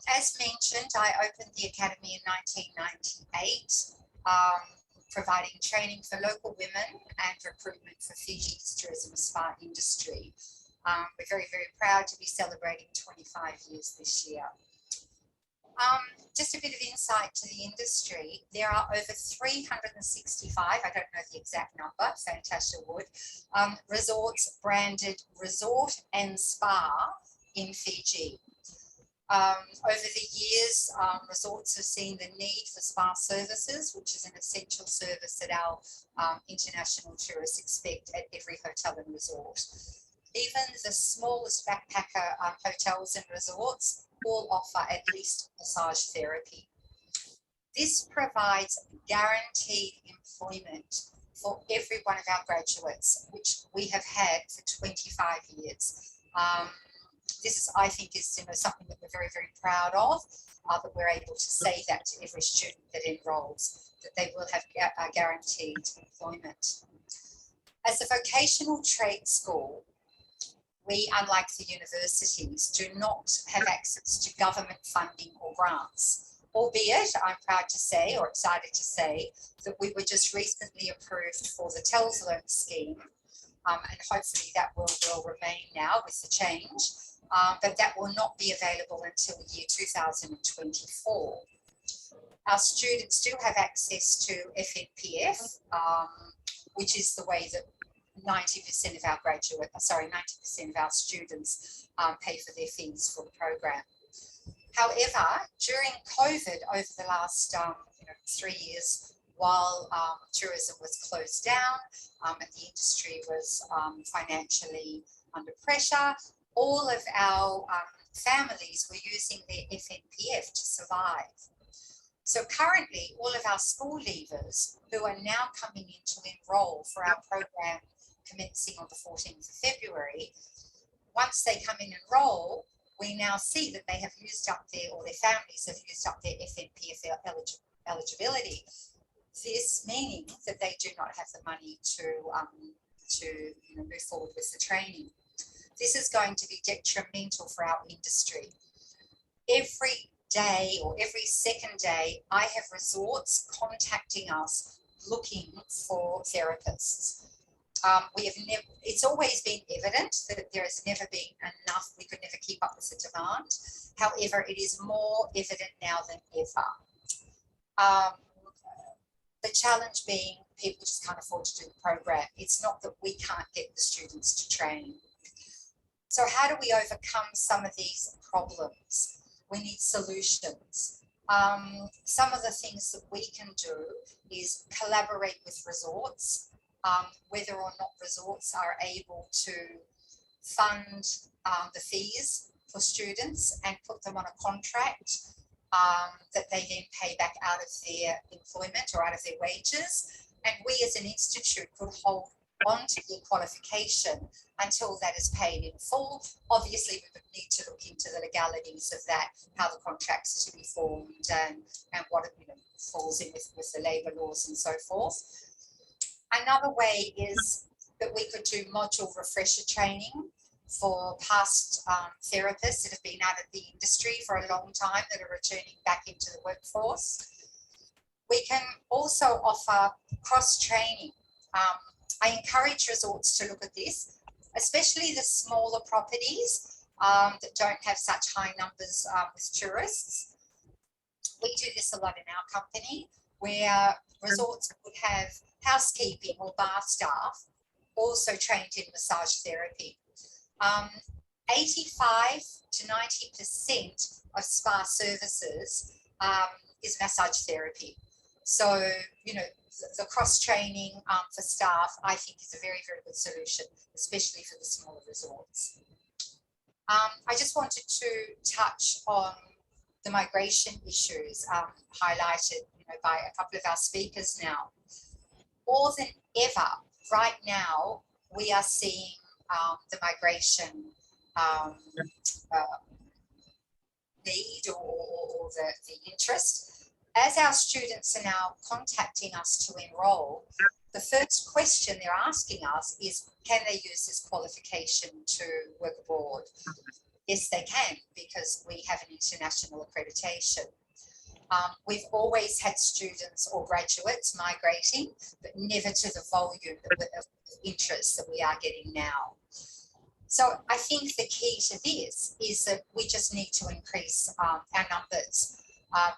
As mentioned, I opened the Academy in 1998, providing training for local women and recruitment for Fiji's tourism spa industry. We're very, very proud to be celebrating 25 years this year. Just a bit of insight to the industry. There are over 365, I don't know the exact number, Fantasia would, resorts branded resort and spa in Fiji. Over the years, resorts have seen the need for spa services, which is an essential service that our international tourists expect at every hotel and resort. Even the smallest backpacker hotels and resorts all offer at least massage therapy. This provides guaranteed employment for every one of our graduates, which we have had for 25 years. This is, I think, is something that we're very, very proud of, that we're able to say that to every student that enrolls, that they will have guaranteed employment. As a vocational trade school, we, unlike the universities, do not have access to government funding or grants, albeit I'm proud to say, or excited to say, that we were just recently approved for the TELS Learn scheme, and hopefully that will remain now with the change, but that will not be available until the year 2024. Our students do have access to FNPF, which is the way that 90% of our 90% of our students pay for their fees for the program. However, during COVID over the last 3 years, while tourism was closed down and the industry was financially under pressure, all of our families were using their FNPF to survive. So currently, all of our school leavers who are now coming in to enroll for our program commencing on the 14th of February, once they come in and enroll, we now see that they have used up their, or their families have used up their FNPF eligibility. This meaning that they do not have the money to move forward with the training. This is going to be detrimental for our industry. Every day or every second day, I have resorts contacting us looking for therapists. It's always been evident that there has never been enough, we could never keep up with the demand. However, it is more evident now than ever. The challenge being people just can't afford to do the program. It's not that we can't get the students to train. So how do we overcome some of these problems? We need solutions. Some of the things that we can do is collaborate with resorts, whether or not resorts are able to fund the fees for students and put them on a contract that they then pay back out of their employment or out of their wages. And we as an institute could hold onto the qualification until that is paid in full. Obviously, we would need to look into the legalities of that, how the contracts are to be formed and what it falls in with the labour laws and so forth. Another way is that we could do module refresher training for past therapists that have been out of the industry for a long time that are returning back into the workforce. We can also offer cross-training. I encourage resorts to look at this, especially the smaller properties that don't have such high numbers with tourists. We do this a lot in our company, where resorts would have housekeeping or bar staff also trained in massage therapy. 85 to 90% of spa services is massage therapy. So, the cross-training for staff, I think, is a very, very good solution, especially for the smaller resorts. I just wanted to touch on the migration issues highlighted by a couple of our speakers now. More than ever, right now, we are seeing the migration need or the interest. As our students are now contacting us to enroll, the first question they're asking us is, can they use this qualification to work abroad? Yes, they can, because we have an international accreditation. We've always had students or graduates migrating, but never to the volume of interest that we are getting now. So I think the key to this is that we just need to increase our numbers.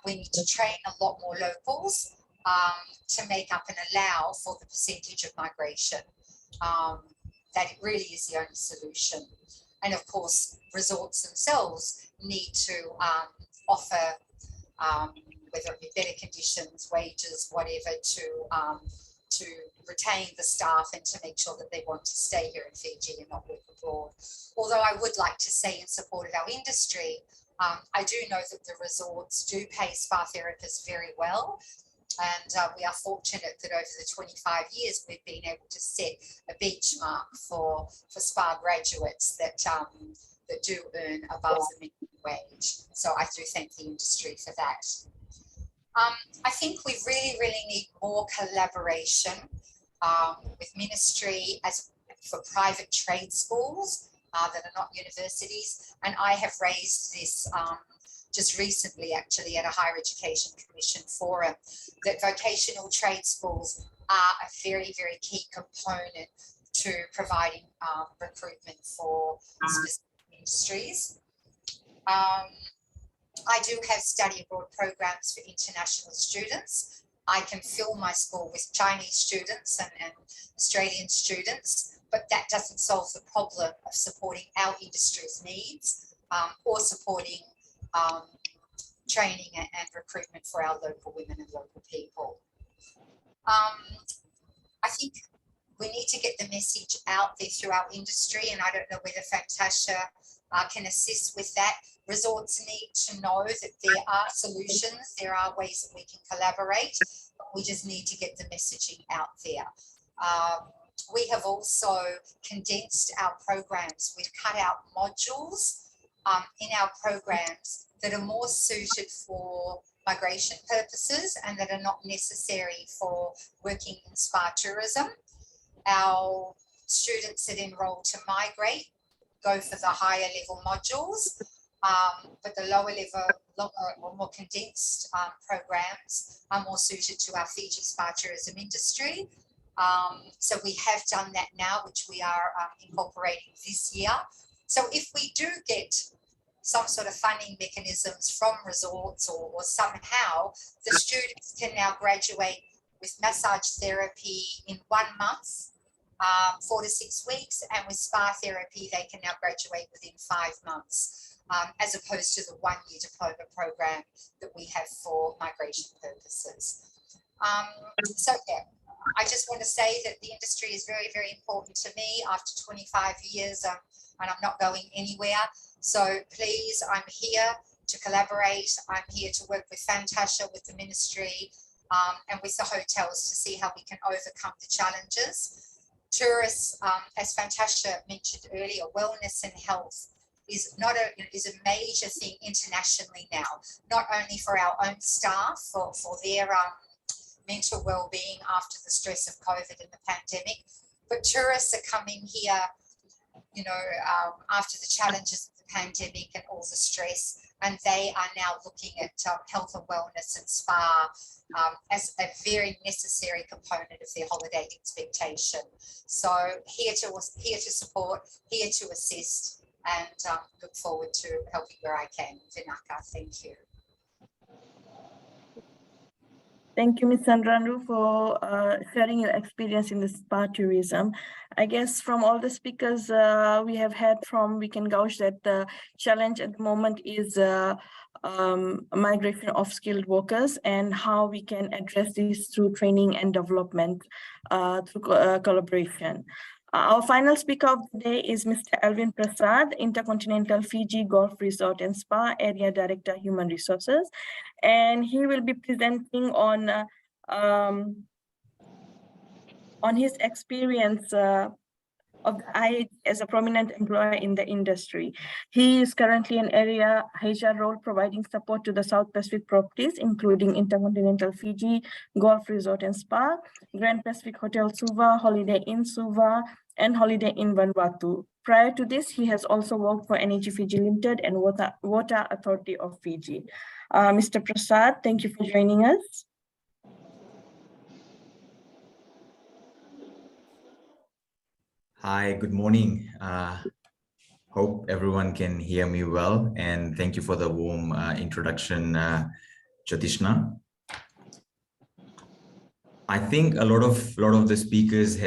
We need to train a lot more locals to make up and allow for the percentage of migration. That it really is the only solution. And of course, resorts themselves need to offer, whether it be better conditions, wages, whatever, to retain the staff and to make sure that they want to stay here in Fiji and not work abroad. Although I would like to say, in support of our industry, I do know that the resorts do pay spa therapists very well. And we are fortunate that over the 25 years, we've been able to set a benchmark for spa graduates that do earn above the minimum wage. So I do thank the industry for that. I think we really, really need more collaboration with ministry as for private trade schools that are not universities. And I have raised this just recently, actually, at a Higher Education Commission forum, that vocational trade schools are a very, very key component to providing recruitment for specific industries. I do have study abroad programs for international students. I can fill my school with Chinese students and Australian students, but that doesn't solve the problem of supporting our industry's needs or supporting training and recruitment for our local women and local people. I think we need to get the message out there through our industry, and I don't know whether Fantasia can assist with that. Resorts need to know that there are solutions, there are ways that we can collaborate, but we just need to get the messaging out there. We have also condensed our programs. We've cut out modules in our programs that are more suited for migration purposes and that are not necessary for working in spa tourism. Our students that enroll to migrate go for the higher level modules, but the lower level or more condensed programs are more suited to our Fiji spa tourism industry. So we have done that now, which we are incorporating this year. So if we do get some sort of funding mechanisms from resorts or somehow, the students can now graduate with massage therapy in 1 month, 4 to 6 weeks, and with spa therapy, they can now graduate within 5 months, as opposed to the 1-year diploma program that we have for migration purposes. So yeah, I just want to say that the industry is very, very important to me after 25 years, and I'm not going anywhere. So please, I'm here to collaborate. I'm here to work with Fantasia, with the ministry, and with the hotels to see how we can overcome the challenges. Tourists, as Fantasia mentioned earlier, wellness and health is a major thing internationally now, not only for our own staff, for their mental well-being after the stress of COVID and the pandemic, but tourists are coming here, after the challenges of the pandemic and all the stress, and they are now looking at health and wellness and spa as a very necessary component of their holiday expectation. So here to support, here to assist, and look forward to helping where I can. Vinaka, thank you. Thank you, Ms. Sandrandu, for sharing your experience in the spa tourism. I guess from all the speakers we have had we can gauge that the challenge at the moment is migration of skilled workers and how we can address this through training and development through collaboration. Our final speaker of the day is Mr. Alvin Prasad, Intercontinental Fiji Golf Resort and Spa Area Director, Human Resources, and he will be presenting on his experience of the IH as a prominent employer in the industry. He is currently an area HR role providing support to the South Pacific properties, including Intercontinental Fiji Golf Resort and Spa, Grand Pacific Hotel Suva, Holiday Inn Suva, and Holiday Inn Vanuatu. Prior to this, he has also worked for Energy Fiji Limited and Water Authority of Fiji. Mr. Prasad, thank you for joining us. Hi, good morning. Hope everyone can hear me well, and thank you for the warm introduction, Jyotishna. I think a lot of the speakers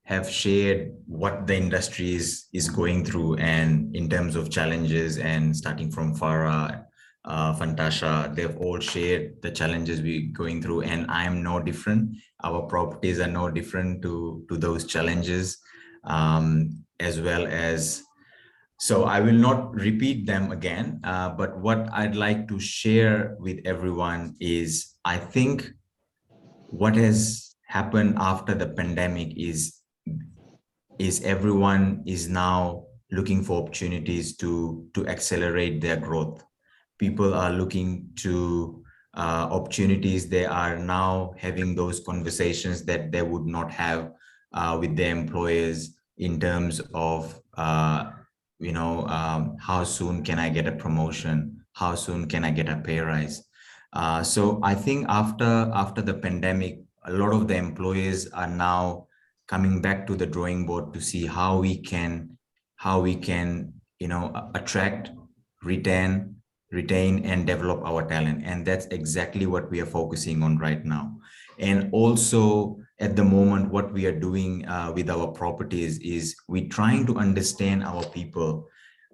have shared what the industry is going through, and in terms of challenges, and starting from Farah, Fantasia, they've all shared the challenges we're going through, and I'm no different. Our properties are no different to those challenges. As well as, so I will not repeat them again, but what I'd like to share with everyone is, I think what has happened after the pandemic is everyone is now looking for opportunities to accelerate their growth. People are looking to opportunities. They are now having those conversations that they would not have with their employers in terms of, how soon can I get a promotion? How soon can I get a pay rise? So I think after the pandemic, a lot of the employers are now coming back to the drawing board to see how we can, attract, retain, and develop our talent. And that's exactly what we are focusing on right now. And also at the moment, what we are doing with our properties is we're trying to understand our people.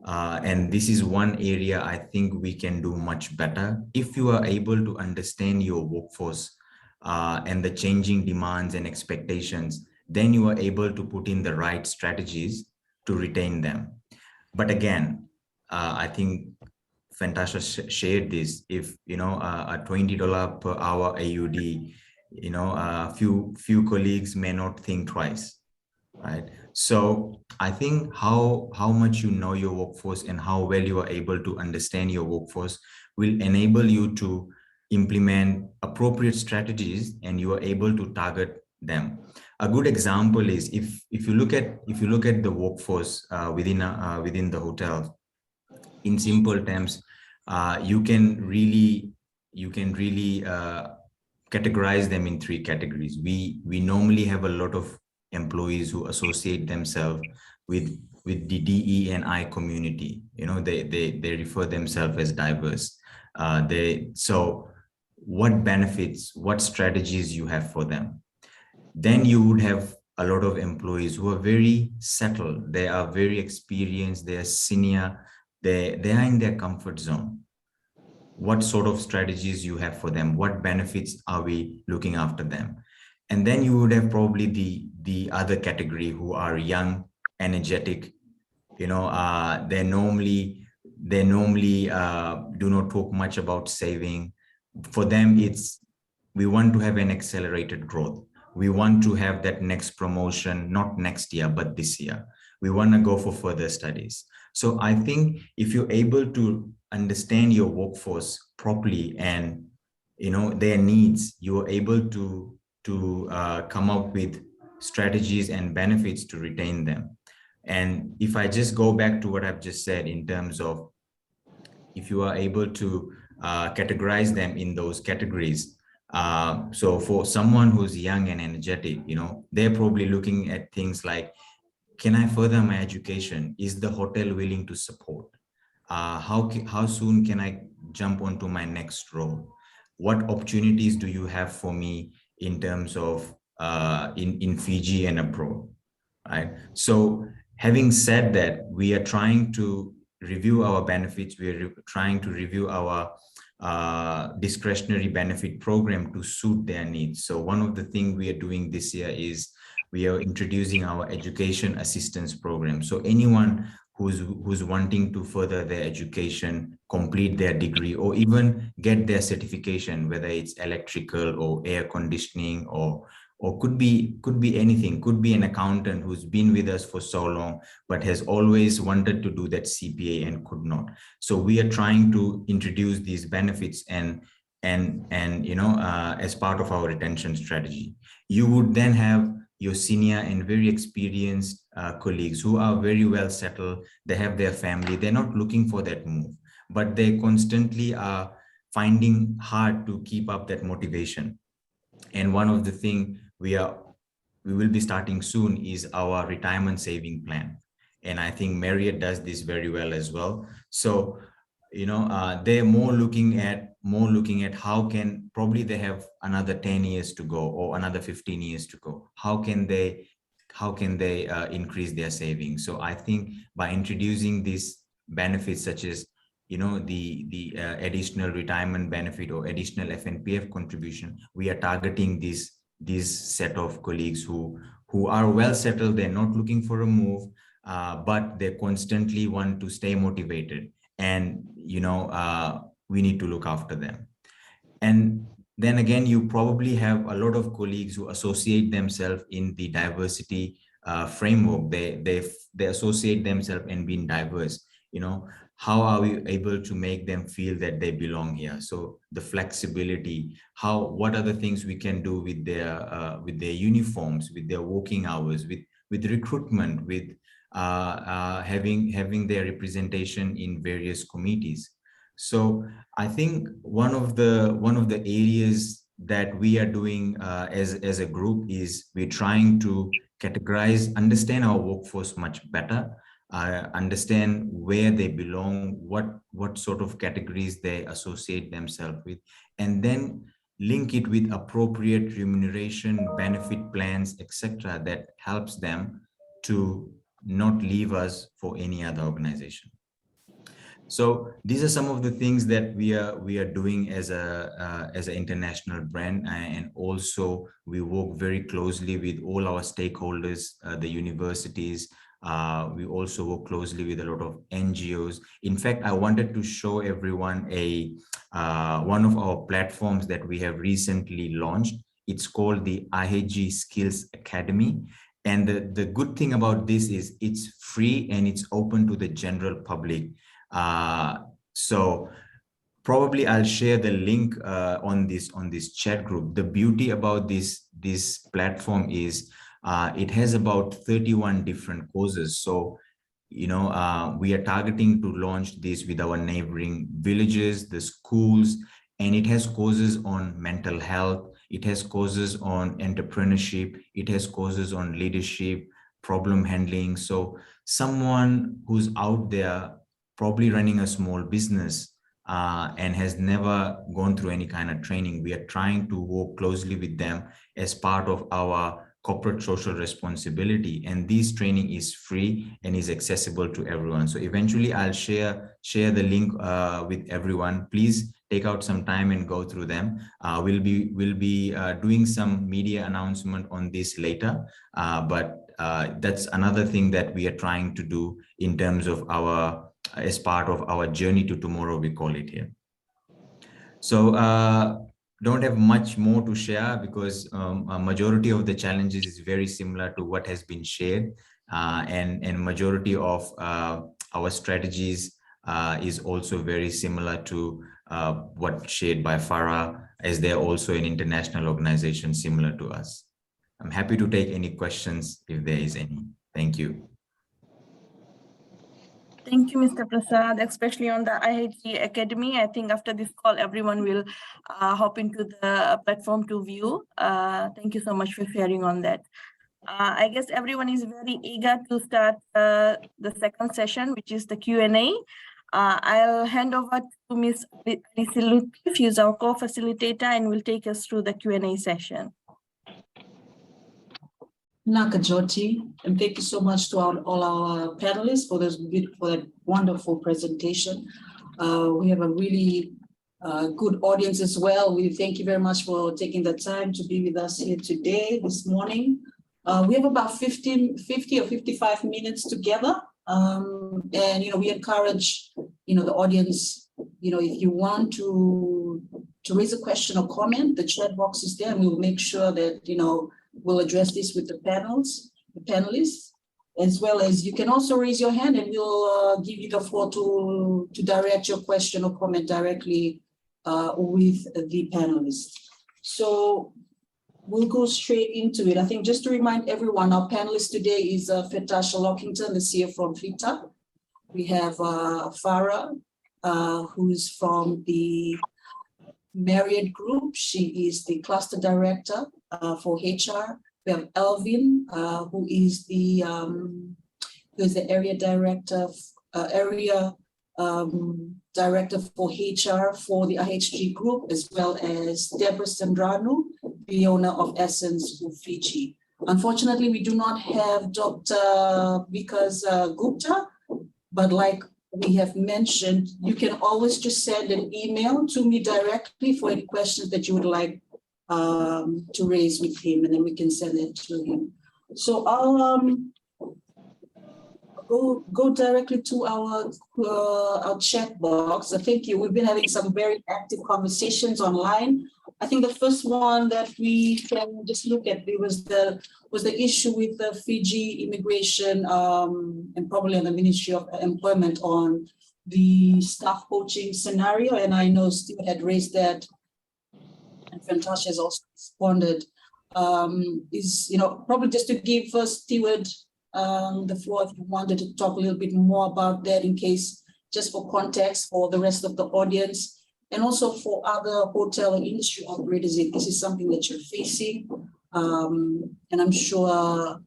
And this is one area I think we can do much better. If you are able to understand your workforce and the changing demands and expectations, then you are able to put in the right strategies to retain them. But again, I think Fantasia shared this. If a $20 per hour AUD, a few colleagues may not think twice, right? So I think how much you know your workforce and how well you are able to understand your workforce will enable you to implement appropriate strategies, and you are able to target them. A good example is if you look at the workforce within the hotel, in simple terms, you can really categorize them in three categories. We normally have a lot of employees who associate themselves with the DE&I community. They refer themselves as diverse. So what benefits, what strategies you have for them? Then you would have a lot of employees who are very settled. They are very experienced. They are senior. They are in their comfort zone. What sort of strategies you have for them? What benefits are we looking after them? And then you would have probably the other category who are young, energetic. They normally do not talk much about saving. For them, we want to have an accelerated growth. we want to have that next promotion, not next year, but this year. We want to go for further studies. So I think if you're able to understand your workforce properly and their needs, you are able to come up with strategies and benefits to retain them. And if I just go back to what I've just said in terms of if you are able to categorize them in those categories. So for someone who's young and energetic, they're probably looking at things like, can I further my education? Is the hotel willing to support? How soon can I jump onto my next role? What opportunities do you have for me in terms of in Fiji and abroad, right? So having said that, we are trying to review our benefits. We are trying to review our discretionary benefit program to suit their needs. So one of the things we are doing this year is we are introducing our education assistance program. So anyone who's wanting to further their education, complete their degree, or even get their certification, whether it's electrical or air conditioning or could be anything, could be an accountant who's been with us for so long, but has always wanted to do that CPA and could not. So we are trying to introduce these benefits and as part of our retention strategy. You would then have your senior and very experienced colleagues who are very well settled. They have their family. They're not looking for that move, but they constantly are finding hard to keep up that motivation. And one of the things we will be starting soon is our retirement saving plan. And I think Marriott does this very well as well. So, they're more looking at how can, probably they have another 10 years to go or another 15 years to go. How can they increase their savings? So I think by introducing these benefits such as the additional retirement benefit or additional FNPF contribution, we are targeting this set of colleagues who are well settled. They're not looking for a move, but they constantly want to stay motivated, and we need to look after them. And then again, you probably have a lot of colleagues who associate themselves in the diversity framework. They associate themselves in being diverse. How are we able to make them feel that they belong here? So the flexibility, what are the things we can do with their uniforms, with their working hours, with recruitment, with having their representation in various committees. So I think one of the areas that we are doing as a group is we're trying to understand our workforce much better. Understand where they belong, what sort of categories they associate themselves with, and then link it with appropriate remuneration, benefit plans, etc., that helps them to not leave us for any other organization. So these are some of the things that we are doing as an international brand, and also we work very closely with all our stakeholders, the universities. We also work closely with a lot of NGOs. In fact, I wanted to show everyone one of our platforms that we have recently launched. It's called the IHG Skills Academy. And the good thing about this is it's free and it's open to the general public. So probably I'll share the link on this chat group. The beauty about this platform is it has about 31 different courses. So, we are targeting to launch this with our neighboring villages, the schools, and it has courses on mental health. It has courses on entrepreneurship. It has courses on leadership, problem handling. So someone who's out there probably running a small business and has never gone through any kind of training, we are trying to work closely with them as part of our corporate social responsibility. And this training is free and is accessible to everyone. So eventually I'll share the link with everyone. Please take out some time and go through them. We'll be doing some media announcement on this later, but that's another thing that we are trying to do in terms of as part of our journey to tomorrow, we call it here. So don't have much more to share because a majority of the challenges is very similar to what has been shared, and majority of our strategies is also very similar to what shared by Farah, as they're also an international organization similar to us. I'm happy to take any questions if there is any. Thank you. Thank you, Mr. Prasad, especially on the IHG Academy. I think after this call, everyone will hop into the platform to view. Thank you so much for sharing on that. I guess everyone is very eager to start the second session, which is the Q&A. I'll hand over to Ms. Alice Lutfi, who is our co-facilitator, and will take us through the Q&A session. Naka Jyoti, and thank you so much to all our panelists for that wonderful presentation. We have a really good audience as well. We thank you very much for taking the time to be with us here today, this morning. We have about 50 or 55 minutes together. And, we encourage, the audience, if you want to raise a question or comment, the chat box is there, and we'll make sure that, we'll address this with the panelists, as well as you can also raise your hand and we'll give you the floor to direct your question or comment directly with the panelists. So we'll go straight into it. I think just to remind everyone, our panelist today is Fetasha Lockington, the CEO from FITA. We have Farah, who's from the Marriott Group. She is the cluster director for HR. We have Elvin, who is the area director, director for HR for the IHG Group, as well as Deborah Sandranu, the owner of Essence Fiji. Unfortunately, we do not have Dr. Vikas Gupta, but like we have mentioned, you can always just send an email to me directly for any questions that you would like to raise with him, and then we can send it to him. So I'll go directly to our chat box. Thank you. We've been having some very active conversations online. I think the first one that we can just look at was the issue with the Fiji immigration and probably on the Ministry of Employment on the staff poaching scenario. And I know Stewart had raised that, and Fantasha has also responded. Probably just to give first Stewart the floor if you wanted to talk a little bit more about that, in case, just for context for the rest of the audience. And also for other hotel and industry operators, if this is something that you're facing. And I'm sure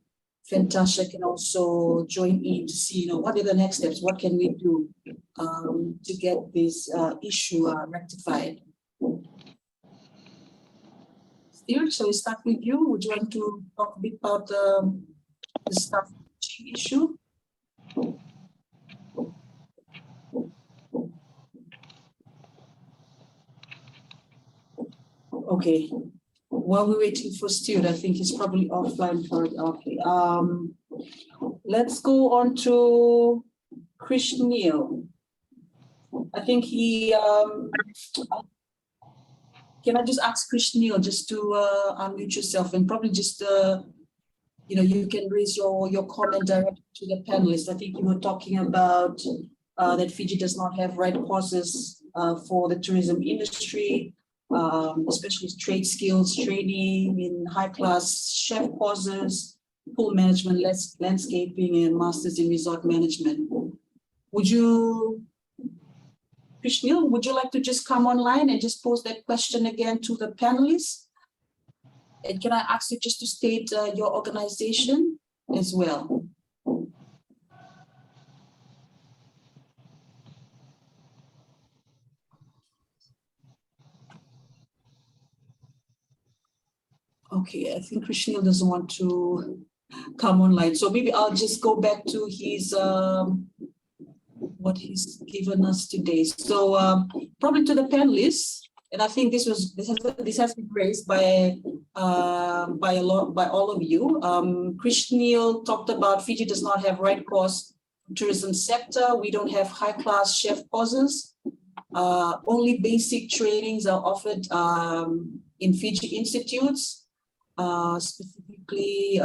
Fantasha can also join in to see, what are the next steps? What can we do to get this issue rectified? Stewart, shall we start with you? Would you want to talk a bit about the staff issue? Okay, while we're waiting for Stewart, I think he's probably offline for it. Okay, let's go on to Krish Neil. I think he, can I just ask Krish Neil just to unmute yourself, and probably just, you can raise your comment directly to the panelists. I think you were talking about that Fiji does not have right courses for the tourism industry, especially trade skills training in high-class chef courses, pool management, landscaping, and masters in resort management. Krishnil, would you like to just come online and just pose that question again to the panelists? And can I ask you just to state your organization as well? Okay, I think Krishnil doesn't want to come online. So maybe I'll just go back to his what he's given us today. So probably to the panelists, and I think this has been raised by all of you. Krishnil talked about Fiji does not have right course tourism sector. We don't have high-class chef courses. Only basic trainings are offered in Fiji institutes, specifically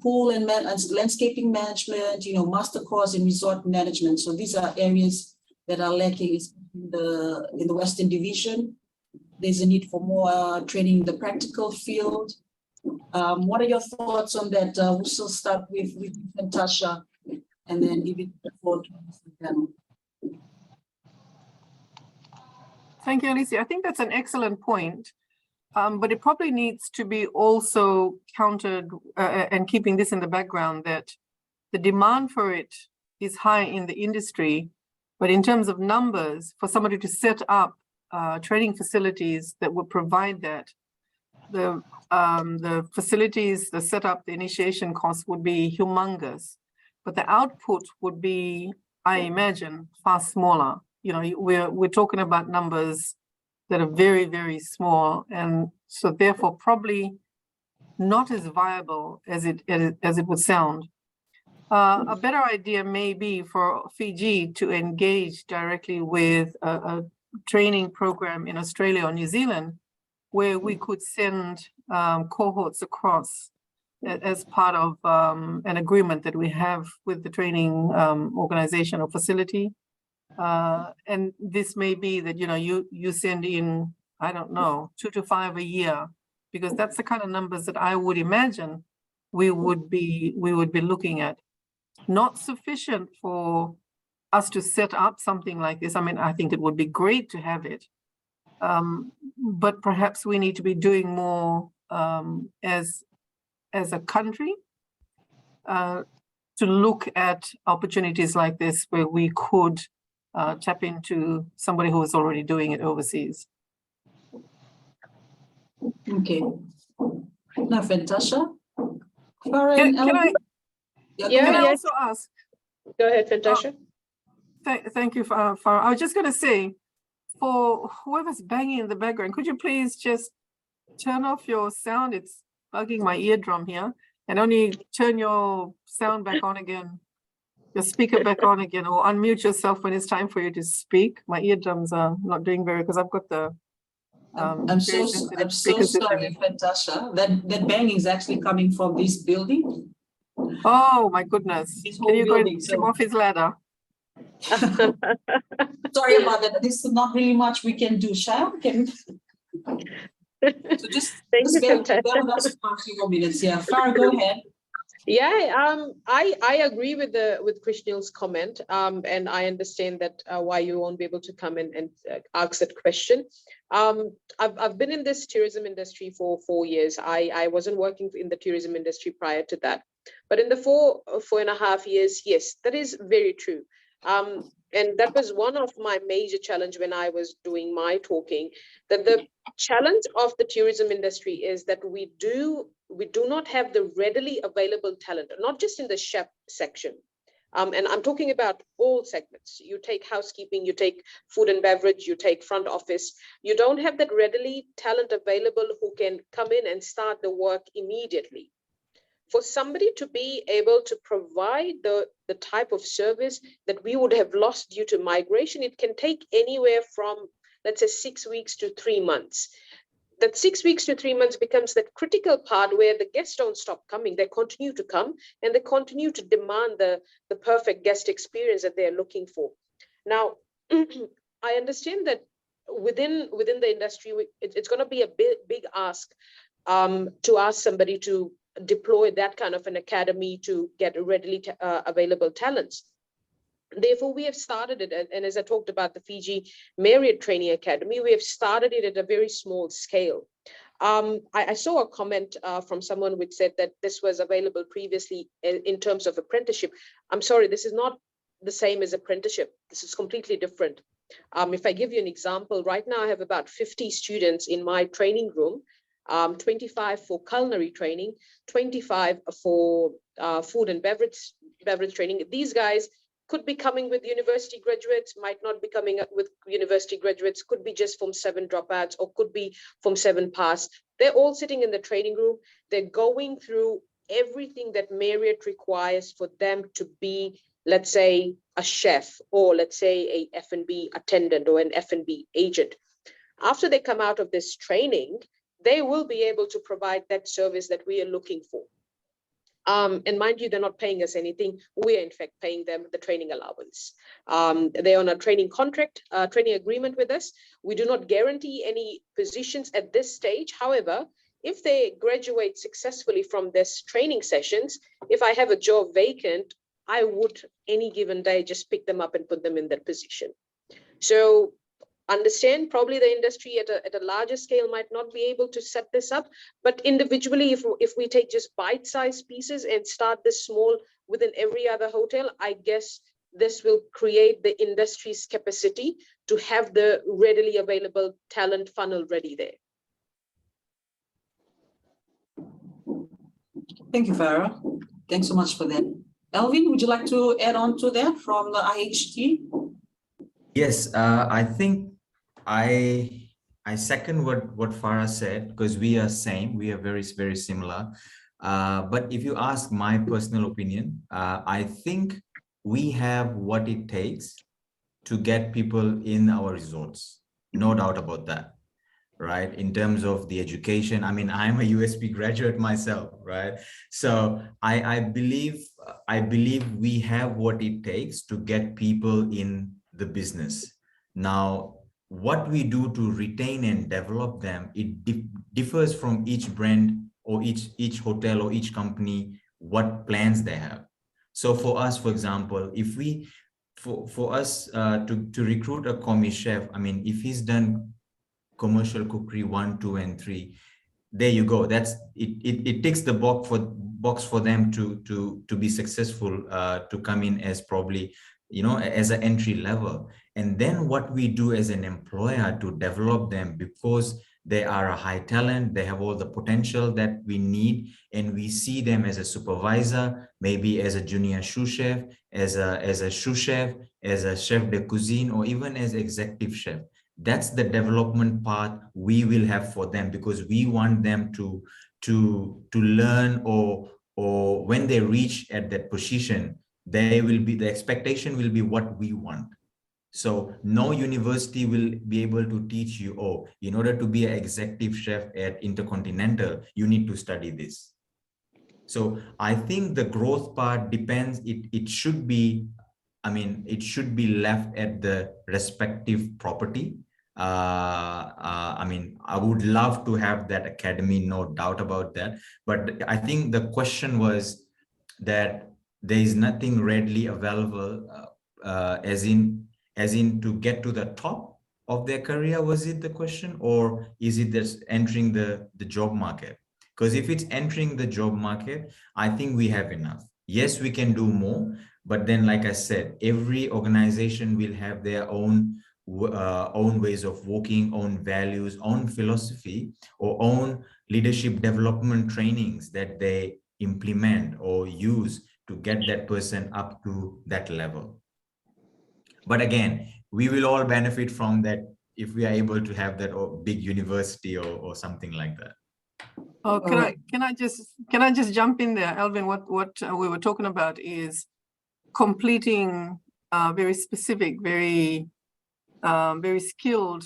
pool and landscaping management, master course in resort management. So these are areas that are lacking in the Western Division. There's a need for more training in the practical field. What are your thoughts on that? We'll still start with Natasha and then give it the floor to the panel. Thank you, Alicia. I think that's an excellent point, but it probably needs to be also countered and keeping this in the background that the demand for it is high in the industry, but in terms of numbers, for somebody to set up training facilities that would provide that, the facilities, the setup, the initiation costs would be humongous, but the output would be, I imagine, far smaller. We're talking about numbers that are very, very small, and so therefore probably not as viable as it would sound. A better idea may be for Fiji to engage directly with a training program in Australia or New Zealand, where we could send cohorts across as part of an agreement that we have with the training organization or facility. And this may be that, you send in, I don't know, 2 to 5 a year, because that's the kind of numbers that I would imagine we would be looking at. Not sufficient for us to set up something like this. I mean, I think it would be great to have it, but perhaps we need to be doing more as a country to look at opportunities like this where we could tap into somebody who is already doing it overseas. Okay. Now, Fantasha. Can I also ask? Go ahead, Fantasha. Thank you, Farah. I was just going to say, for whoever's banging in the background, could you please just turn off your sound? It's bugging my eardrum here, and only turn your sound back on again, your speaker back on again, or unmute yourself when it's time for you to speak. My eardrums are not doing very, because I've got the I'm so sorry, Fantasha. That banging is actually coming from this building. Oh my goodness! Can you go and take him off his ladder? Sorry about that. This is not really much we can do. Shall can. So just bear with us for a few more minutes. Yeah, Farah, go ahead. Yeah, I agree with Krishnil's comment, and I understand that why you won't be able to come and ask that question. I've been in this tourism industry for 4 years. I wasn't working in the tourism industry prior to that, but in the 4.5 years, yes, that is very true. And that was one of my major challenge when I was doing my talking, that the challenge of the tourism industry is that we do not have the readily available talent, not just in the chef section. And I'm talking about all segments. You take housekeeping, you take food and beverage, you take front office. You don't have that readily talent available who can come in and start the work immediately. For somebody to be able to provide the type of service that we would have lost due to migration, it can take anywhere from, let's say, 6 weeks to 3 months. That 6 weeks to 3 months becomes that critical part where the guests don't stop coming. They continue to come and they continue to demand the perfect guest experience that they're looking for. Now, I understand that within the industry, it's going to be a big ask to ask somebody to deploy that kind of an academy to get readily available talents. Therefore, we have started it, and as I talked about the Fiji Marriott Training Academy, we have started it at a very small scale. I saw a comment from someone which said that this was available previously in terms of apprenticeship. I'm sorry, this is not the same as apprenticeship. This is completely different. If I give you an example, right now I have about 50 students in my training room, 25 for culinary training, 25 for food and beverage training. These guys could be coming with university graduates, might not be coming up with university graduates, could be just from 7 dropouts or could be from 7 pass. They're all sitting in the training room. They're going through everything that Marriott requires for them to be let's say a chef, or let's say a F&B attendant or an F&B agent. After they come out of this training, they will be able to provide that service that we are looking for. And mind you, they're not paying us anything. We are in fact paying them the training allowance. They're on a training contract, training agreement with us. We do not guarantee any positions at this stage. However, if they graduate successfully from this training sessions, if I have a job vacant, I would any given day just pick them up and put them in that position. So understand, probably the industry at a larger scale might not be able to set this up, but individually, if we take just bite-sized pieces and start this small within every other hotel, I guess this will create the industry's capacity to have the readily available talent funnel ready there. Thank you, Farah. Thanks so much for that. Elvin, would you like to add on to that from the IHT? Yes, I think I second what Farah said, because we are same, we are very similar. But if you ask my personal opinion, I think we have what it takes to get people in our resorts, no doubt about that, right? In terms of the education, I mean, I'm a USP graduate myself, right? So I believe we have what it takes to get people in the business. Now, what we do to retain and develop them, it differs from each brand or each hotel or each company, what plans they have. So for us, for example, if we, for us to recruit a commis chef, I mean, if he's done commercial cookery 1, 2, and 3, there you go. That's it ticks the box for them to be successful, to come in as probably, you know, as an entry level. And then what we do as an employer to develop them, because they are a high talent, they have all the potential that we need, and we see them as a supervisor, maybe as a junior sous chef, as a sous chef, as a chef de cuisine, or even as executive chef. That's the development part we will have for them, because we want them to learn, or when they reach at that position, they will be, the expectation will be what we want. So no university will be able to teach you, oh, in order to be an executive chef at Intercontinental, you need to study this. So I think the growth part depends, it should be, I mean, it should be left at the respective property. I mean, I would love to have that academy, no doubt about that. But I think the question was that there is nothing readily available, as in to get to the top of their career. Was it the question, or is it just entering the job market? Because if it's entering the job market, I think we have enough. Yes, we can do more, but then, like I said, every organization will have their own ways of working, own values, own philosophy, or own leadership development trainings that they implement or use to get that person up to that level. But again, we will all benefit from that if we are able to have that big university or something like that. Oh, can I just jump in there, Elvin? What we were talking about is completing very specific, very skilled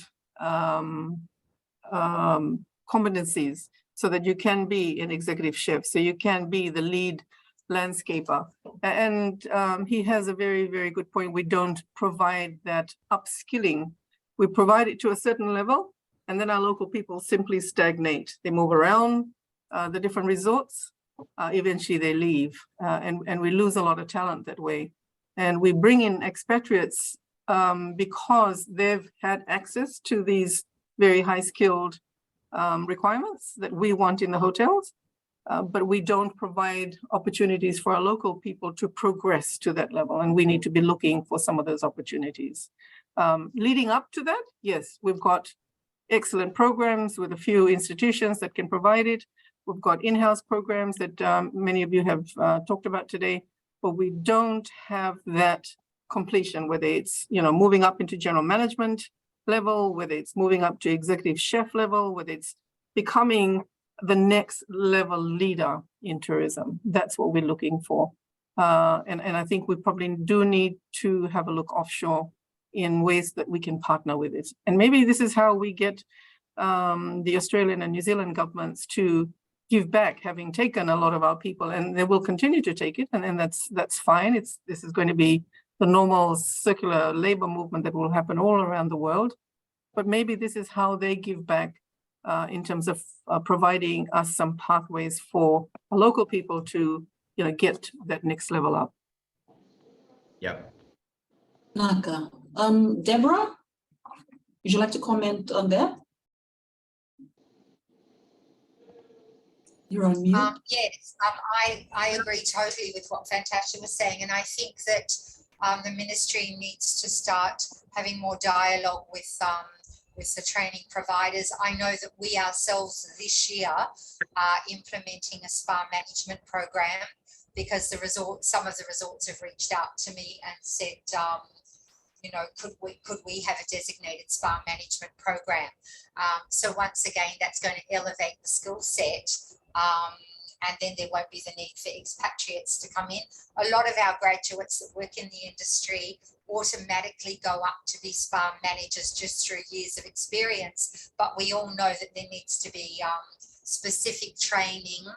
competencies, so that you can be an executive chef, so you can be the lead landscaper. And he has a very good point. We don't provide that upskilling. We provide it to a certain level, and then our local people simply stagnate. They move around the different resorts. Eventually they leave, and we lose a lot of talent that way. And we bring in expatriates because they've had access to these very high skilled requirements that we want in the hotels. But we don't provide opportunities for our local people to progress to that level. And we need to be looking for some of those opportunities. Leading up to that, yes, we've got excellent programs with a few institutions that can provide it. We've got in-house programs that many of you have talked about today, but we don't have that completion, whether it's, you know, moving up into general management level, whether it's moving up to executive chef level, whether it's becoming the next level leader in tourism. That's what we're looking for. And I think we probably do need to have a look offshore in ways that we can partner with it. And maybe this is how we get the Australian and New Zealand governments to give back, having taken a lot of our people, and they will continue to take it, and that's fine. This is going to be the normal circular labor movement that will happen all around the world. But maybe this is how they give back in terms of providing us some pathways for local people to, get that next level up. Yeah. Naka. Deborah, would you like to comment on that? You're on mute. Yes, I agree totally with what Fantasia was saying, and I think that the ministry needs to start having more dialogue with the training providers. I know that we ourselves this year are implementing a spa management program, because some of the resorts have reached out to me and said, could we have a designated spa management program? So once again, that's going to elevate the skill set. And then there won't be the need for expatriates to come in. A lot of our graduates that work in the industry automatically go up to be spa managers just through years of experience. But we all know that there needs to be specific training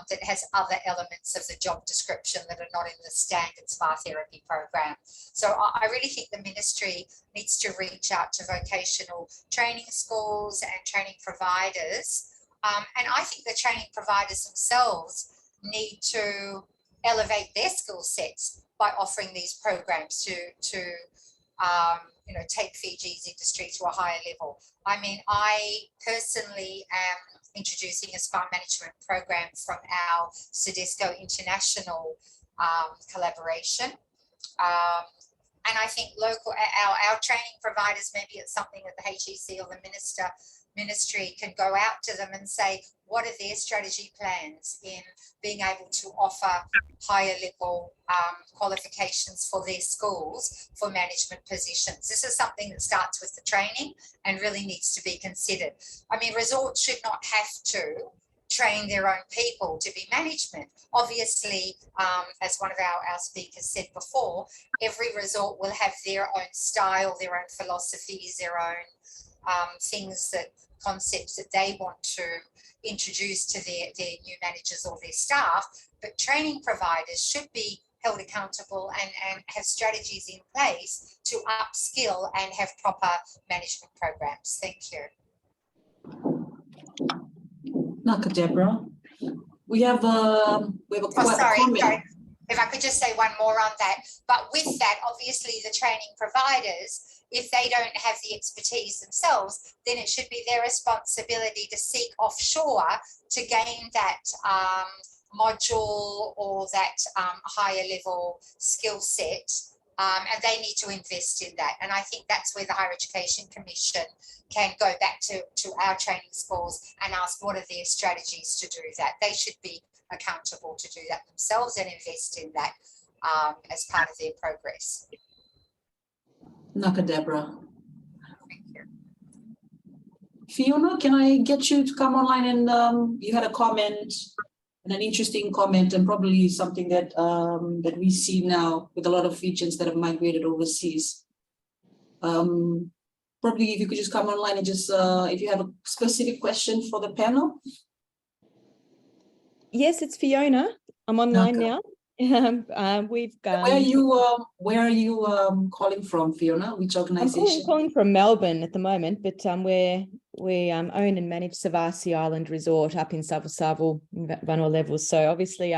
that has other elements of the job description that are not in the standard spa therapy program. So I really think the ministry needs to reach out to vocational training schools and training providers. And I think the training providers themselves need to elevate their skill sets by offering these programs to take Fiji's industry to a higher level. I mean, I personally am introducing a spa management program from our Sedesco International collaboration. And I think our training providers, maybe it's something that the HEC or the ministry can go out to them and say, what are their strategy plans in being able to offer higher level qualifications for their schools for management positions? This is something that starts with the training and really needs to be considered. I mean, resorts should not have to train their own people to be management. Obviously, as one of our speakers said before, every resort will have their own style, their own philosophies, their own concepts that they want to introduce to their new managers or their staff, but training providers should be held accountable and have strategies in place to upskill and have proper management programs. Thank you. Naka, Deborah. We have a comment. If I could just say one more on that, but with that, obviously the training providers, if they don't have the expertise themselves, then it should be their responsibility to seek offshore to gain that module or that higher level skill set. And they need to invest in that. And I think that's where the Higher Education Commission can go back to our training schools and ask what are their strategies to do that. They should be accountable to do that themselves and invest in that as part of their progress. Naka, Deborah. Thank you. Fiona, can I get you to come online? And you had a comment, and an interesting comment, and probably something that that we see now with a lot of Fijians that have migrated overseas. Probably if you could just come online and just if you have a specific question for the panel. Yes, it's Fiona. I'm online now. We've Where are you calling from, Fiona? Which organization? I'm calling from Melbourne at the moment, but we own and manage Savasi Island Resort up in Savu Vanua Levels. So obviously,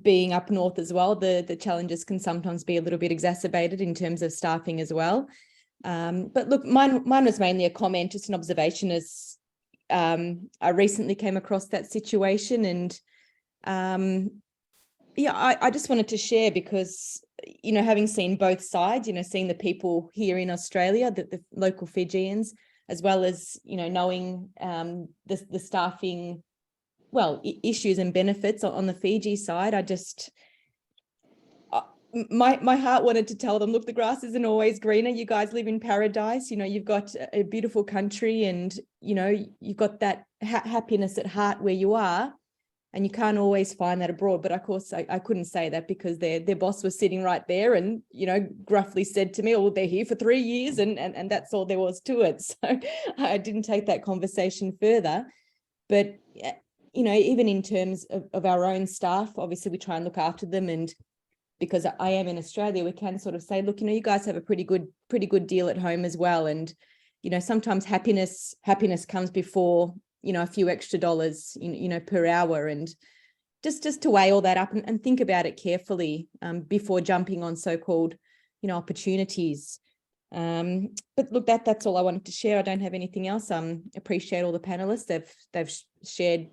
being up north as well, the challenges can sometimes be a little bit exacerbated in terms of staffing as well. But look, mine was mainly a comment, just an observation, as I recently came across that situation, and I just wanted to share because, having seen both sides, seeing the people here in Australia, the local Fijians, as well as, knowing the staffing, issues and benefits on the Fiji side, I just, my heart wanted to tell them, look, the grass isn't always greener. You guys live in paradise. You've got a beautiful country, and, you've got that happiness at heart where you are. And you can't always find that abroad. But of course, I couldn't say that because their boss was sitting right there and, you know, gruffly said to me, oh, they're here for 3 years and that's all there was to it. So I didn't take that conversation further. But, you know, even in terms of our own staff, obviously we try and look after them. And because I am in Australia, we can sort of say, look, you know, you guys have a pretty good deal at home as well. And, you know, sometimes happiness comes before, you know, a few extra dollars, you know, per hour, and just to weigh all that up and think about it carefully before jumping on so-called, you know, opportunities. But look, that's all I wanted to share. I don't have anything else. Appreciate all the panelists. They've shared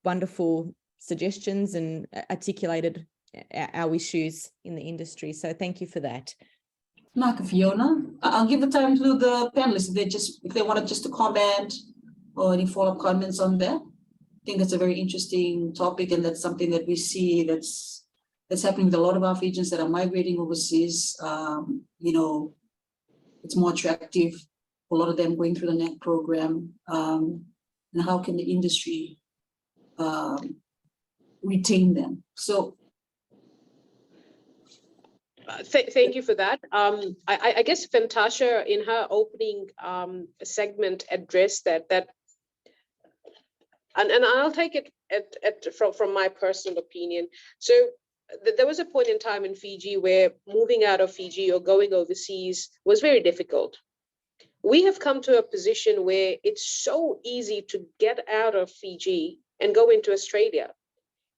wonderful suggestions and articulated our issues in the industry. So thank you for that. Naka, Fiona, I'll give the time to the panelists if they wanted just to comment or any follow-up comments on that. I think it's a very interesting topic, and that's something that we see that's happening with a lot of our Fijians that are migrating overseas. You know, it's more attractive for a lot of them going through the NEC program. And how can the industry retain them? So Thank you for that. I guess Fantasia in her opening segment addressed that and I'll take it from my personal opinion. So there was a point in time in Fiji where moving out of Fiji or going overseas was very difficult. We have come to a position where it's so easy to get out of Fiji and go into Australia.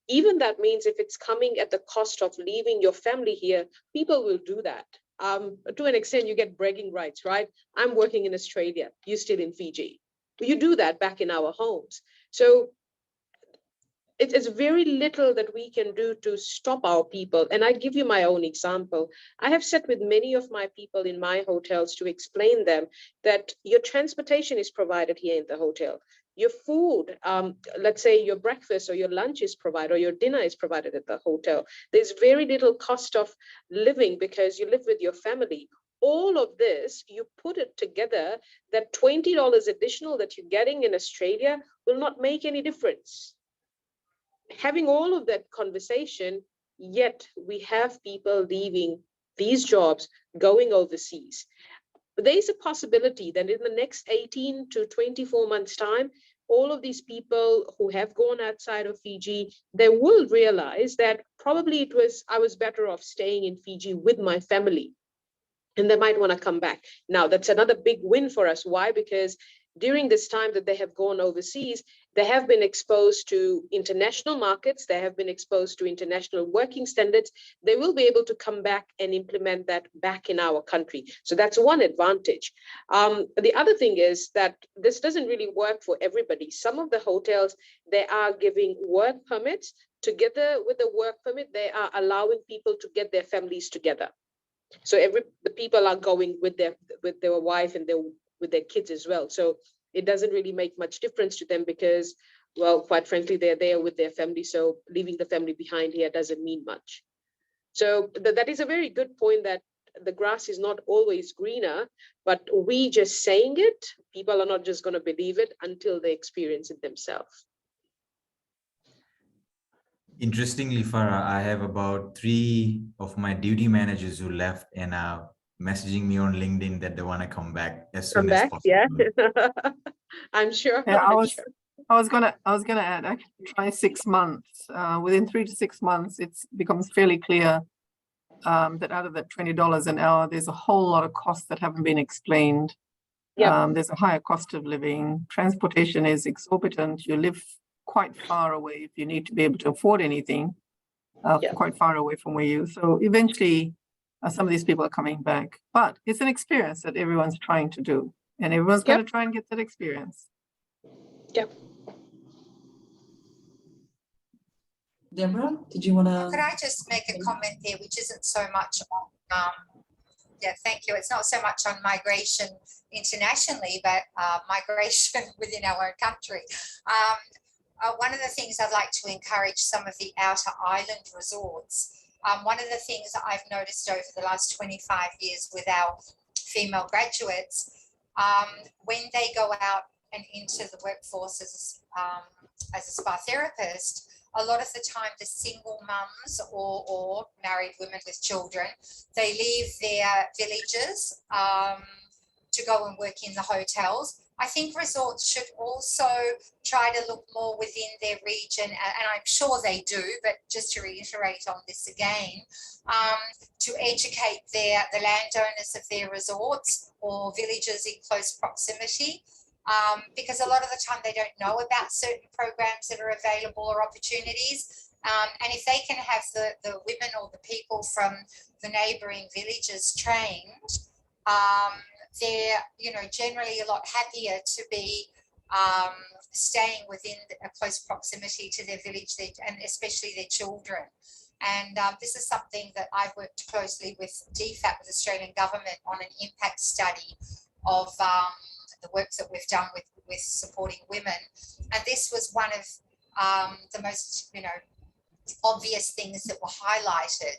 Even that means if it's coming at the cost of leaving your family here, people will do that. To an extent, you get bragging rights, right? I'm working in Australia, you're still in Fiji. You do that back in our homes. So it's very little that we can do to stop our people. And I give you my own example. I have sat with many of my people in my hotels to explain them that your transportation is provided here in the hotel. Your food, let's say your breakfast or your lunch is provided or your dinner is provided at the hotel. There's very little cost of living because you live with your family. All of this, you put it together, that $20 additional that you're getting in Australia will not make any difference. Having all of that conversation, yet we have people leaving these jobs, going overseas. There's a possibility that in the next 18 to 24 months' time, all of these people who have gone outside of Fiji, they will realize that probably I was better off staying in Fiji with my family. And they might want to come back. Now, that's another big win for us. Why? Because during this time that they have gone overseas, they have been exposed to international markets. They have been exposed to international working standards. They will be able to come back and implement that back in our country. So that's one advantage. The other thing is that this doesn't really work for everybody. Some of the hotels, they are giving work permits. Together with the work permit, they are allowing people to get their families together. So the people are going with their wife and with their kids as well. So it doesn't really make much difference to them because, well, quite frankly, they're there with their family. So leaving the family behind here doesn't mean much. So that is a very good point, that the grass is not always greener, but we just saying it, people are not just going to believe it until they experience it themselves. Interestingly, Farah, I have about 3 of my duty managers who left and are messaging me on LinkedIn that they want to come back as soon as possible. Yeah. I'm sure. Yeah, I was gonna add, actually try 6 months. Within 3 to 6 months, it becomes fairly clear that out of that $20 an hour, there's a whole lot of costs that haven't been explained. Yeah. There's a higher cost of living. Transportation is exorbitant. You live quite far away if you need to be able to afford anything, quite far away from where you. So eventually, some of these people are coming back. But it's an experience that everyone's trying to do, and everyone's going to try and get that experience. Yep. Deborah, did you want to? Could I just make a comment there, which isn't so much on, yeah, thank you. It's not so much on migration internationally, but migration within our own country. One of the things I'd like to encourage some of the outer island resorts. One of the things that I've noticed over the last 25 years with our female graduates, when they go out and into the workforce as a spa therapist, a lot of the time the single mums or married women with children, they leave their villages to go and work in the hotels. I think resorts should also try to look more within their region, and I'm sure they do, but just to reiterate on this again, to educate the landowners of their resorts or villages in close proximity, because a lot of the time they don't know about certain programs that are available or opportunities. And if they can have the women or the people from the neighbouring villages trained, they're, you know, generally a lot happier to be staying within a close proximity to their village, and especially their children. And this is something that I've worked closely with DFAT, with the Australian government, on an impact study of the work that we've done with supporting women. And this was one of the most, you know, obvious things that were highlighted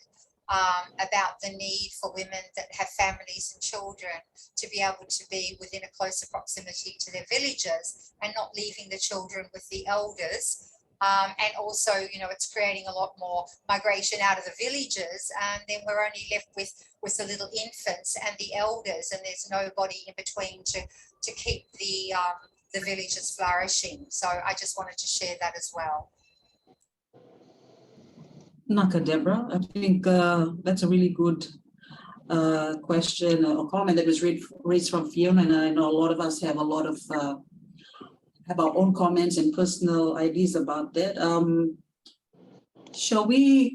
about the need for women that have families and children to be able to be within a closer proximity to their villages and not leaving the children with the elders. And also, you know, it's creating a lot more migration out of the villages, and then we're only left with the little infants and the elders, and there's nobody in between to keep the villages flourishing. So I just wanted to share that as well. Naka, Deborah, I think that's a really good question or comment that was raised from Fiona, and I know a lot of us have a lot of have our own comments and personal ideas about that.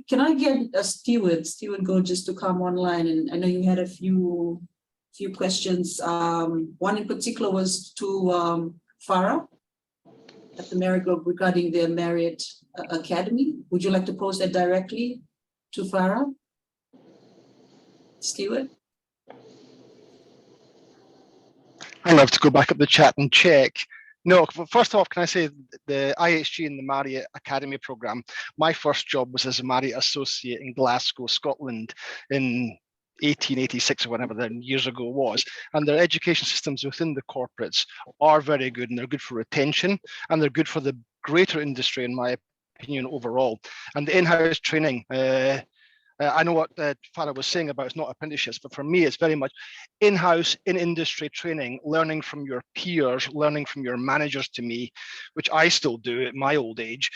Can I get a Stewart Gorgeous to come online? And I know you had a few questions. One in particular was to Farah at the Marriott Group regarding their Marriott Academy. Would you like to pose that directly to Farah? Stewart? I'll have to go back up the chat and check. No, first off, can I say the IHG and the Marriott Academy programme, my first job was as a Marriott associate in Glasgow, Scotland in 1886 or whatever that years ago was, and their education systems within the corporates are very good, and they're good for retention, and they're good for the greater industry, in my opinion, overall. And the in-house training, I know what Farah was saying about it's not apprenticeships, but for me, it's very much in-house, in-industry training, learning from your peers, learning from your managers to me, which I still do at my old age,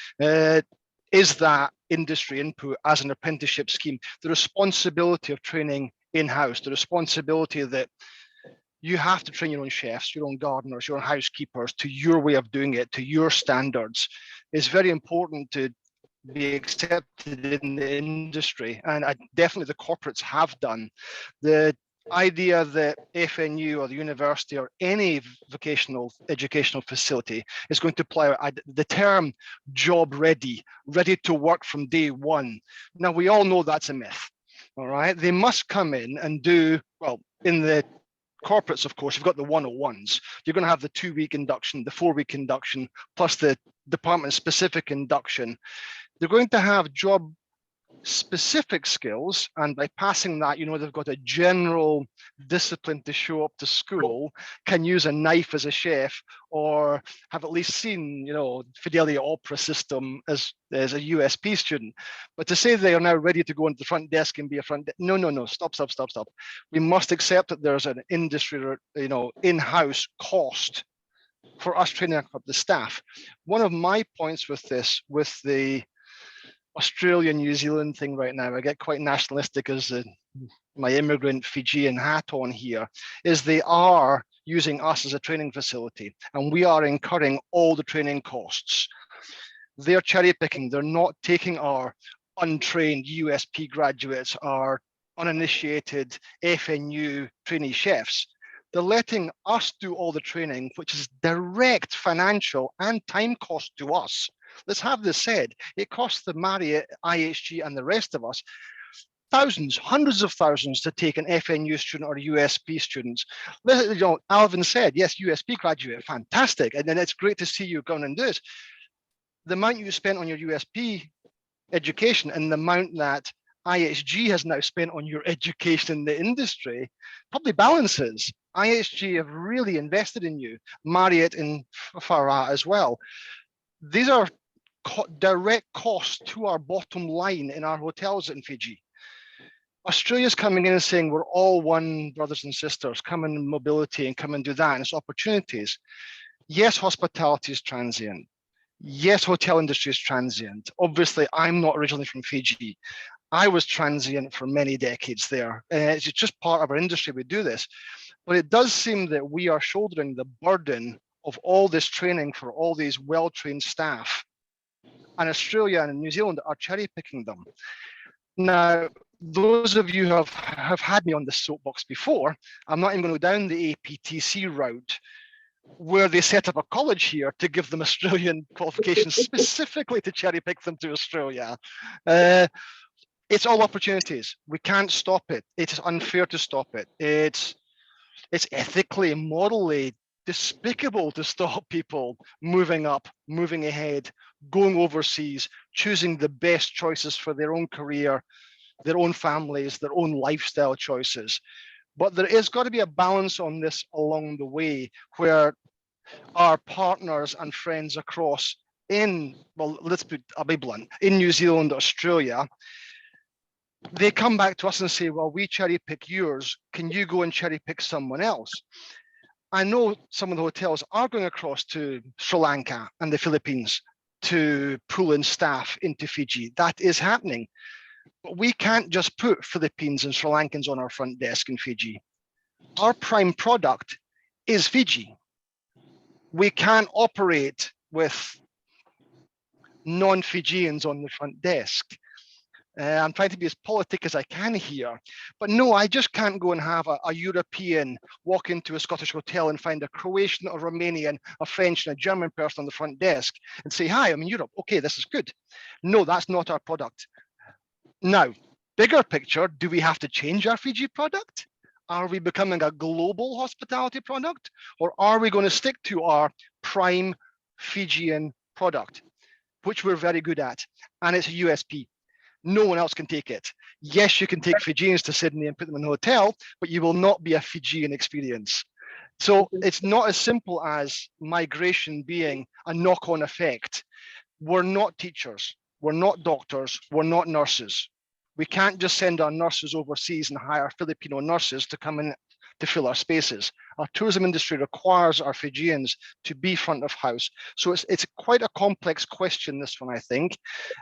is that industry input as an apprenticeship scheme. The responsibility of training in-house, the responsibility that you have to train your own chefs, your own gardeners, your own housekeepers to your way of doing it, to your standards, is very important to be accepted in the industry, and definitely the corporates have done. The idea that FNU or the university or any vocational educational facility is going to apply the term job ready to work from day one. Now, we all know that's a myth, all right? They must come in and do, well, in the corporates, of course, you've got the 101s. You're going to have the 2-week induction, the 4-week induction, plus the department specific induction. They're going to have job specific skills, and by passing that, you know, they've got a general discipline to show up to school, can use a knife as a chef, or have at least seen, you know, Fidelity Opera system as a USP student. But to say they are now ready to go into the front desk and be a front desk, no, stop. We must accept that there's an industry, you know, in-house cost for us training up the staff. One of my points with this, with the Australia, New Zealand thing right now, I get quite nationalistic as my immigrant Fijian hat on here, is they are using us as a training facility, and we are incurring all the training costs. They're cherry picking. They're not taking our untrained USP graduates, our uninitiated FNU trainee chefs. They're letting us do all the training, which is direct financial and time cost to us. Let's have this said. It costs the Marriott, IHG, and the rest of us thousands, hundreds of thousands to take an FNU student or a USP student. You know, Alvin said, yes, USP graduate, fantastic. And then it's great to see you going and do it. The amount you spent on your USP education and the amount that IHG has now spent on your education in the industry probably balances. IHG have really invested in you, Marriott and Farah as well. These are direct cost to our bottom line in our hotels in Fiji. Australia's coming in and saying we're all one, brothers and sisters, come in mobility and come and do that, and it's opportunities. Yes, hospitality is transient. Yes, hotel industry is transient. Obviously, I'm not originally from Fiji. I was transient for many decades there. It's just part of our industry, we do this. But it does seem that we are shouldering the burden of all this training for all these well-trained staff. And Australia and New Zealand are cherry picking them. Now, those of you who have had me on the soapbox before, I'm not even going to go down the APTC route, where they set up a college here to give them Australian qualifications specifically to cherry pick them to Australia. It's all opportunities. We can't stop it. It is unfair to stop it. It's ethically, morally despicable to stop people moving up, moving ahead, going overseas, choosing the best choices for their own career, their own families, their own lifestyle choices. But there is got to be a balance on this along the way, where our partners and friends across I'll be blunt, in New Zealand, Australia, they come back to us and say, well, we cherry pick yours, can you go and cherry pick someone else? I know some of the hotels are going across to Sri Lanka and the Philippines to pull in staff into Fiji. That is happening. But we can't just put Philippines and Sri Lankans on our front desk in Fiji. Our prime product is Fiji. We can't operate with non-Fijians on the front desk. I'm trying to be as politic as I can here, but no, I just can't go and have a European walk into a Scottish hotel and find a Croatian, a Romanian, a French, and a German person on the front desk and say, hi, I'm in Europe. Okay, this is good. No, that's not our product. Now, bigger picture, do we have to change our Fiji product? Are we becoming a global hospitality product, or are we going to stick to our prime Fijian product, which we're very good at, and it's a USP? No one else can take it. Yes, you can take Fijians to Sydney and put them in a hotel, but you will not be a Fijian experience. So it's not as simple as migration being a knock-on effect. We're not teachers, we're not doctors, we're not nurses. We can't just send our nurses overseas and hire Filipino nurses to come in to fill our spaces. Our tourism industry requires our Fijians to be front of house. So it's quite a complex question, this one, I think.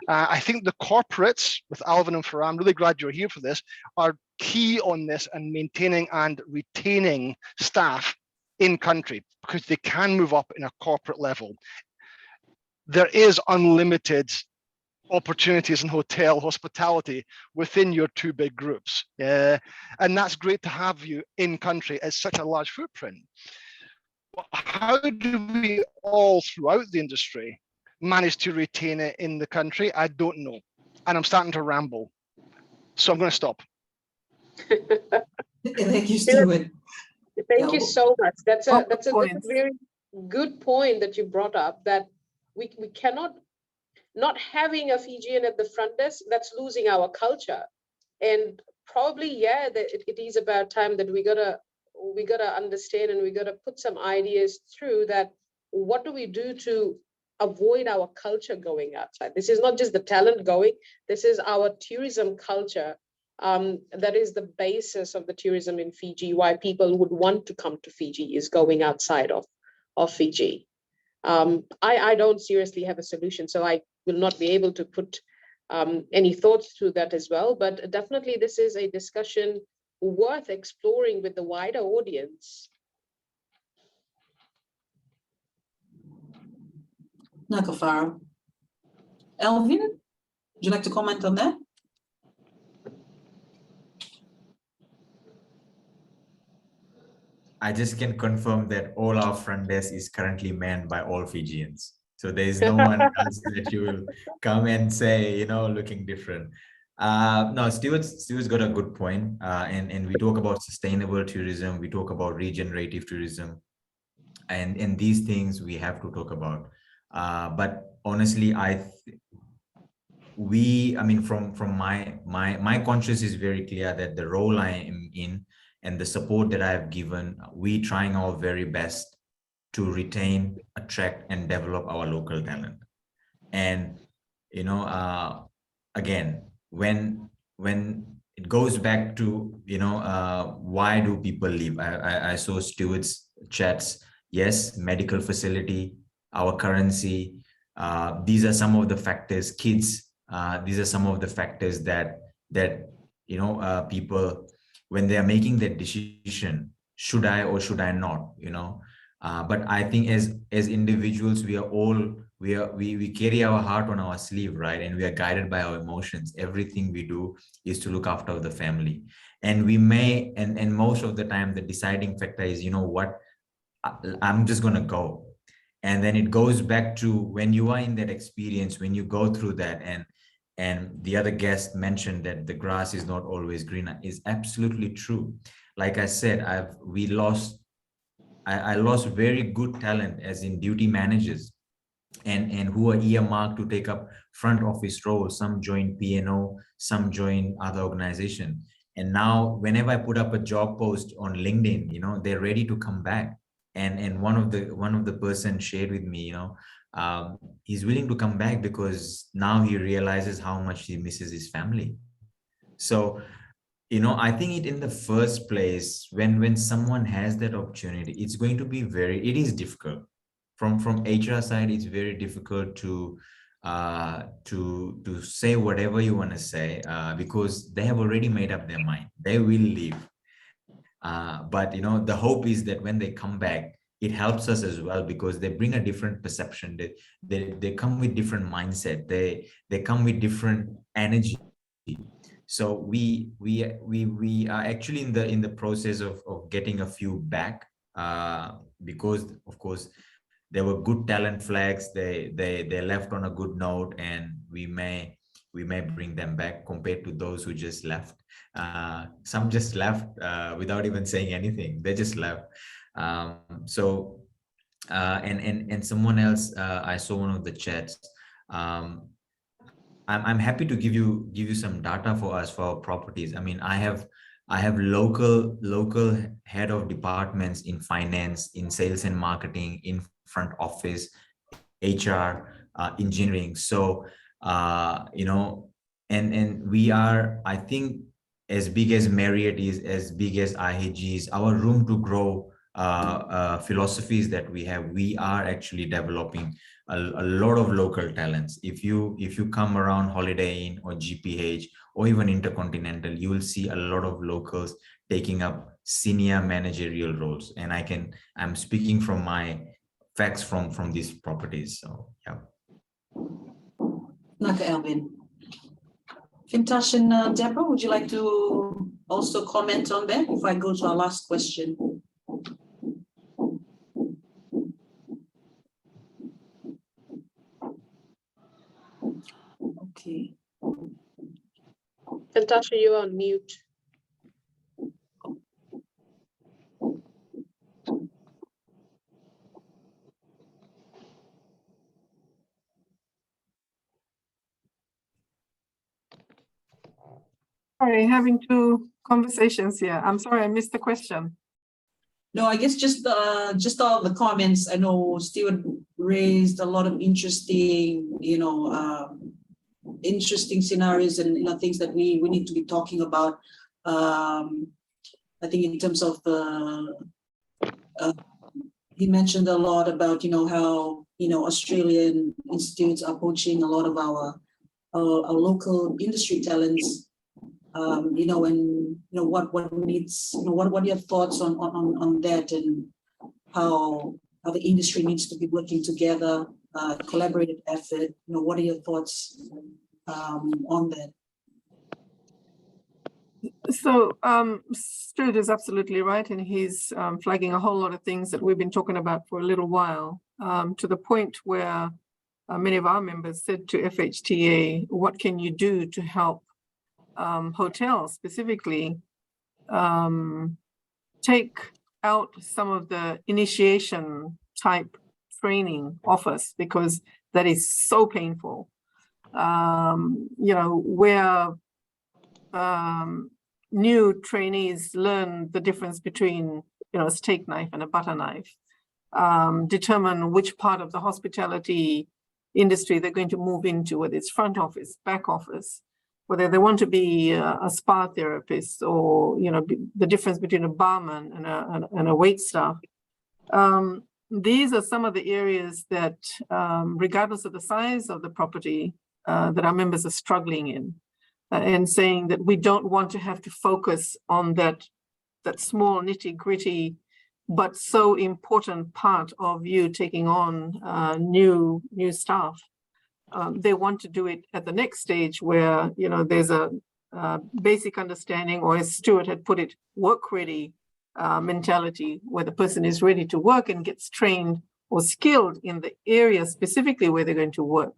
I think the corporates, with Alvin and Farah, I'm really glad you're here for this, are key on this and maintaining and retaining staff in country, because they can move up in a corporate level. There is unlimited opportunities in hotel hospitality within your two big groups. And that's great to have you in country as such a large footprint. But how do we all throughout the industry manage to retain it in the country? I don't know. And I'm starting to ramble. So I'm going to stop. Thank you, Stuart. Thank you so much. That's a very good point that you brought up, that we cannot, not having a Fijian at the front desk, that's losing our culture. And probably, yeah, it is about time that we gotta understand, and we gotta put some ideas through that. What do we do to avoid our culture going outside? This is not just the talent going, this is our tourism culture. That is the basis of the tourism in Fiji, why people would want to come to Fiji, is going outside of Fiji. I don't seriously have a solution, so I will not be able to put any thoughts through that as well, but definitely this is a discussion worth exploring with the wider audience. Nakafara. Alvin, would you like to comment on that? I just can confirm that all our front desk is currently manned by all Fijians. So there is no one else that you will come and say, you know, looking different. No, Stuart's got a good point. And we talk about sustainable tourism, we talk about regenerative tourism, and these things we have to talk about. But honestly, from my conscience is very clear that the role I am in and the support that I have given, we trying our very best to retain, attract, and develop our local talent. And again, when it goes back to why do people leave? I saw Stuart's chats. Yes, medical facility, our currency. These are some of the factors. Kids. These are some of the factors that people, when they are making that decision, should I or should I not? But I think as individuals, we carry our heart on our sleeve, right? And we are guided by our emotions. Everything we do is to look after the family. And we may, and most of the time, the deciding factor is, what, I'm just going to go. And then it goes back to when you are in that experience, when you go through that, and the other guest mentioned that the grass is not always greener, is absolutely true. Like I said, I lost very good talent, as in duty managers, and who are earmarked to take up front office roles. Some join P&O, some join other organization. And now whenever I put up a job post on LinkedIn, they're ready to come back. And one of the person shared with me, he's willing to come back because now he realizes how much he misses his family. So, I think it in the first place, when someone has that opportunity, it's going to be it is difficult. From HR side, it's very difficult to say whatever you want to say, because they have already made up their mind. They will leave. But the hope is that when they come back, it helps us as well, because they bring a different perception. They come with different mindset. They come with different energy. So we are actually in the process of getting a few back, because of course there were good talent flags. They left on a good note, and we may bring them back compared to those who just left. Some just left without even saying anything. They just left. And someone else, I saw one of the chats. I'm happy to give you some data for us for our properties. I mean, I have local head of departments in finance, in sales and marketing, in front office, HR, engineering. So and we are, I think, as big as Marriott is, as big as IHG is. Our room to grow philosophies that we have, we are actually developing a lot of local talents. If you come around Holiday Inn or GPH or even Intercontinental, you will see a lot of locals taking up senior managerial roles. And I'm speaking from my facts from these properties. So yeah. Naka Alvin. Fintash and Deborah, would you like to also comment on that before I go to our last question? Okay. Natasha, you're on mute. Sorry, having two conversations here. I'm sorry, I missed the question. No, I guess just all the comments. I know Stewart raised a lot of interesting, interesting scenarios and things that we need to be talking about. I think in terms of he mentioned a lot about how Australian institutes are poaching a lot of our local industry talents. What needs, what are your thoughts on that, and how the industry needs to be working together, collaborative effort. What are your thoughts on that? So Stuart is absolutely right, and he's flagging a whole lot of things that we've been talking about for a little while, to the point where many of our members said to FHTA, what can you do to help hotels specifically take out some of the initiation type training offers, because that is so painful. Where new trainees learn the difference between a steak knife and a butter knife, determine which part of the hospitality industry they're going to move into, whether it's front office, back office, whether they want to be a spa therapist, or the difference between a barman and a wait staff. These are some of the areas that, regardless of the size of the property, that our members are struggling in, and saying that we don't want to have to focus on that small nitty-gritty, but so important part of you taking on new staff. They want to do it at the next stage where there's a basic understanding, or as Stuart had put it, work-ready mentality, where the person is ready to work and gets trained or skilled in the area specifically where they're going to work.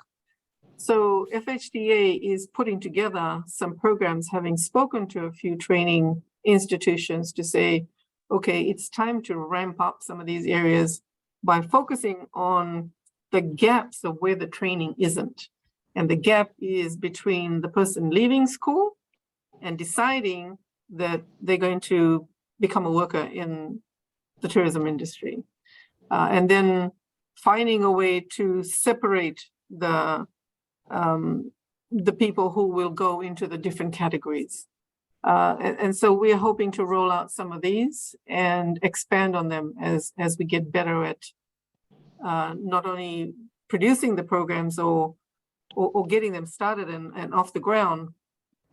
So FHDA is putting together some programs, having spoken to a few training institutions, to say, okay, it's time to ramp up some of these areas by focusing on the gaps of where the training isn't. And the gap is between the person leaving school and deciding that they're going to become a worker in the tourism industry. And then finding a way to separate the people who will go into the different categories. And so we're hoping to roll out some of these and expand on them as we get better at not only producing the programs or getting them started and off the ground,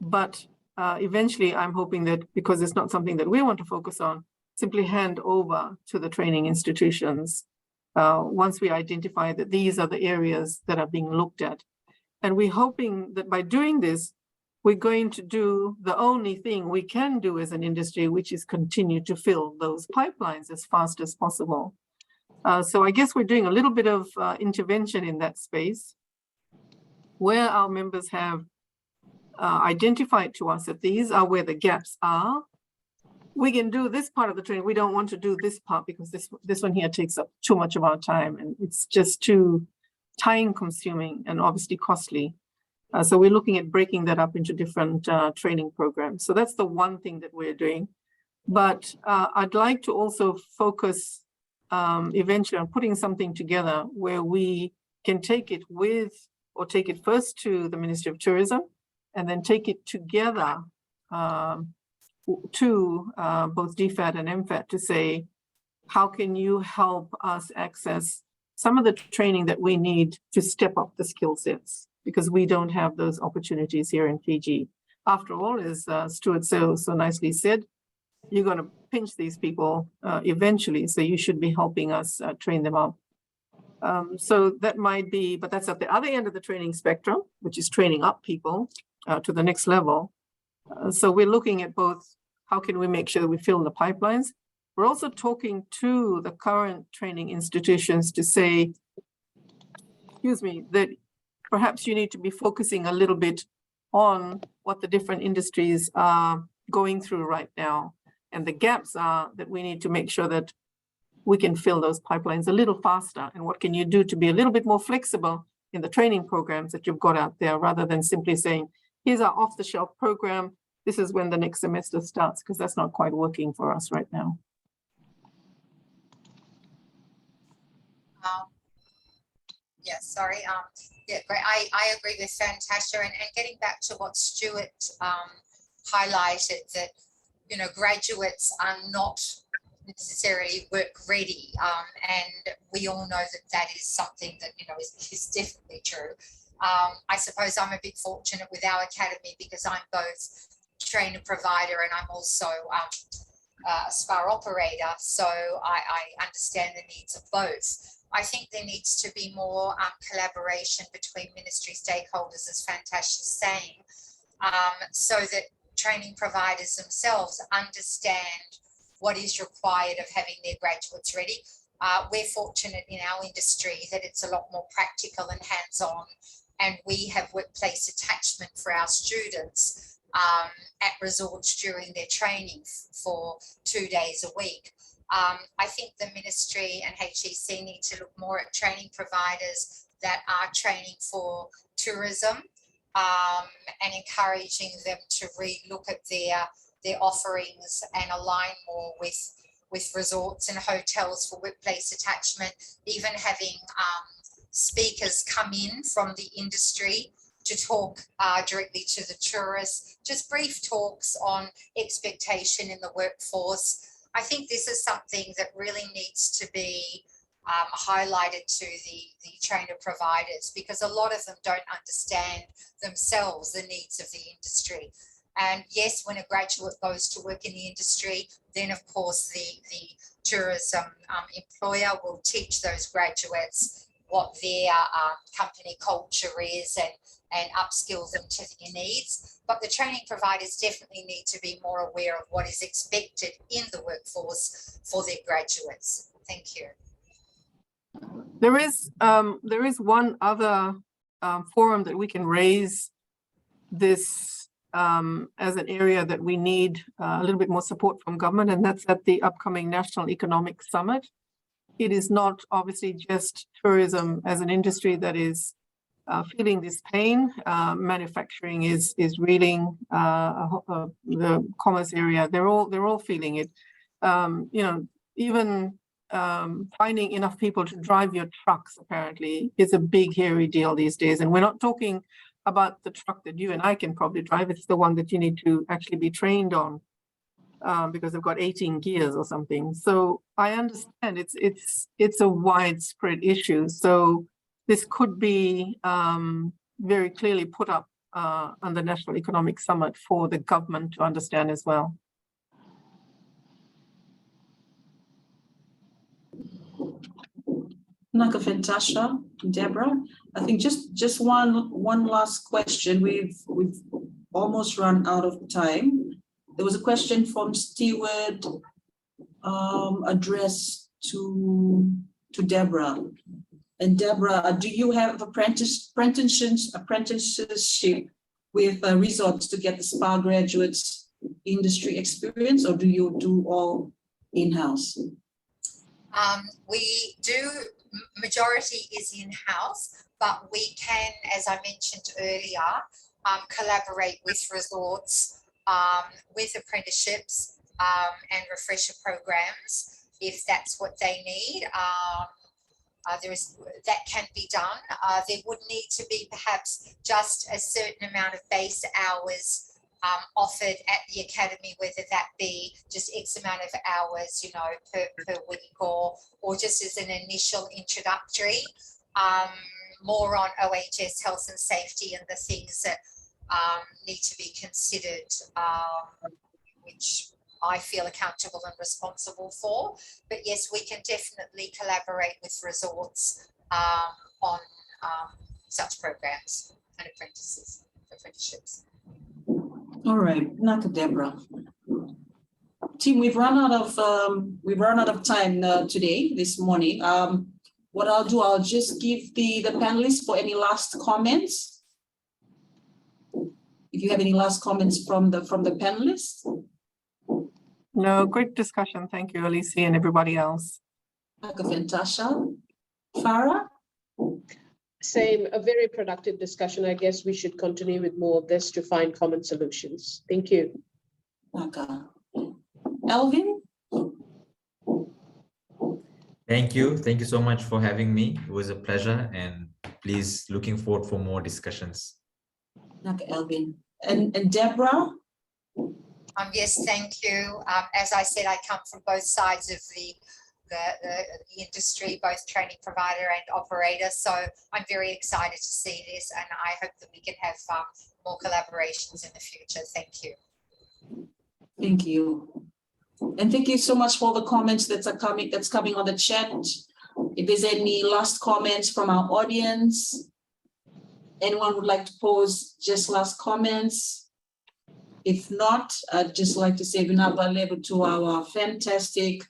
but eventually I'm hoping that, because it's not something that we want to focus on, simply hand over to the training institutions once we identify that these are the areas that are being looked at. And we're hoping that by doing this, we're going to do the only thing we can do as an industry, which is continue to fill those pipelines as fast as possible. So I guess we're doing a little bit of intervention in that space, where our members have identified to us that these are where the gaps are. We can do this part of the training. We don't want to do this part because this one here takes up too much of our time, and it's just too time consuming and obviously costly. So we're looking at breaking that up into different training programs. So that's the one thing that we're doing. But I'd like to also focus eventually on putting something together where we can take it take it first to the Ministry of Tourism, and then take it together to both DFAT and MFAT to say, how can you help us access some of the training that we need to step up the skill sets? Because we don't have those opportunities here in Fiji. After all, as Stuart so nicely said, you're going to pinch these people eventually, so you should be helping us train them up. So that might be, but that's at the other end of the training spectrum, which is training up people to the next level. So we're looking at both, how can we make sure that we fill the pipelines? We're also talking to the current training institutions to say, excuse me, that perhaps you need to be focusing a little bit on what the different industries are going through right now. And the gaps are that we need to make sure that we can fill those pipelines a little faster. And what can you do to be a little bit more flexible in the training programs that you've got out there, rather than simply saying, here's our off-the-shelf program, this is when the next semester starts, because that's not quite working for us right now. Yeah, sorry. Yeah, great. I agree with Fantasia, and getting back to what Stuart highlighted, that graduates are not necessarily work ready, and we all know that is something that is definitely true. I suppose I'm a bit fortunate with our academy because I'm both trainer provider and I'm also a spa operator, so I understand the needs of both. I think there needs to be more collaboration between ministry stakeholders, as Fantasia is saying, so that training providers themselves understand what is required of having their graduates ready. We're fortunate in our industry that it's a lot more practical and hands-on, and we have workplace attachment for our students at resorts during their training for 2 days a week. I think the ministry and HEC need to look more at training providers that are training for tourism, and encouraging them to re-look at their offerings and align more with resorts and hotels for workplace attachment, even having speakers come in from the industry to talk directly to the tourists, just brief talks on expectation in the workforce. I think this is something that really needs to be highlighted to the trainer providers, because a lot of them don't understand themselves the needs of the industry. And yes, when a graduate goes to work in the industry, then of course the tourism employer will teach those graduates what their company culture is and upskill them to their needs. But the training providers definitely need to be more aware of what is expected in the workforce for their graduates. Thank you. There is one other forum that we can raise this as an area that we need a little bit more support from government, and that's at the upcoming National Economic Summit. It is not obviously just tourism as an industry that is feeling this pain. Manufacturing is reeling, the commerce area, they're all feeling it. You know, even finding enough people to drive your trucks apparently is a big hairy deal these days. And we're not talking about the truck that you and I can probably drive. It's the one that you need to actually be trained on because they've got 18 gears or something. So I understand it's a widespread issue. So this could be very clearly put up on the National Economic Summit for the government to understand as well. Naka Fantasha, Deborah. I think just one last question. We've almost run out of time. There was a question from Stewart addressed to Deborah. And Deborah, do you have apprenticeship with resorts to get the spa graduates industry experience, or do you do all in-house? We do, majority is in-house, but we can, as I mentioned earlier, collaborate with resorts, with apprenticeships and refresher programs, if that's what they need. That can be done. There would need to be perhaps just a certain amount of base hours offered at the academy, whether that be just X amount of hours, you know, per week, or just as an initial introductory, more on OHS health and safety and the things that need to be considered, which I feel accountable and responsible for. But yes, we can definitely collaborate with resorts on such programs and apprenticeships. All right, Naka Deborah. Team, we've run out of time today, this morning. What I'll do, I'll just give the panelists for any last comments. If you have any last comments from the panelists. No, great discussion. Thank you, Alicia, and everybody else. Naka Fantasha. Farah? Same, a very productive discussion. I guess we should continue with more of this to find common solutions. Thank you. Okay. Elvin? Thank you. Thank you so much for having me. It was a pleasure, and please looking forward for more discussions. Okay, Elvin. And Deborah? Yes, thank you. As I said, I come from both sides of the industry, both training provider and operator. So I'm very excited to see this, and I hope that we can have more collaborations in the future. Thank you. Thank you. And thank you so much for the comments that's coming on the chat. If there's any last comments from our audience, anyone would like to pose just last comments? If not, I'd just like to say Vinaba Levu to our fantastic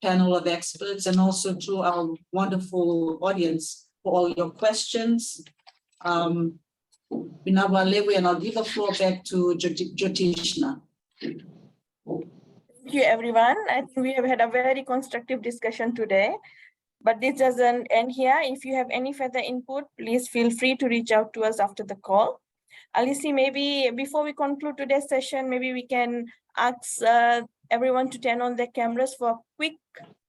panel of experts and also to our wonderful audience for all your questions. Vinaba Levu, and I'll give the floor back to Jyotishna. Thank you, everyone. I think we have had a very constructive discussion today, but this doesn't end here. If you have any further input, please feel free to reach out to us after the call. Alicia, maybe before we conclude today's session, maybe we can ask everyone to turn on their cameras for a quick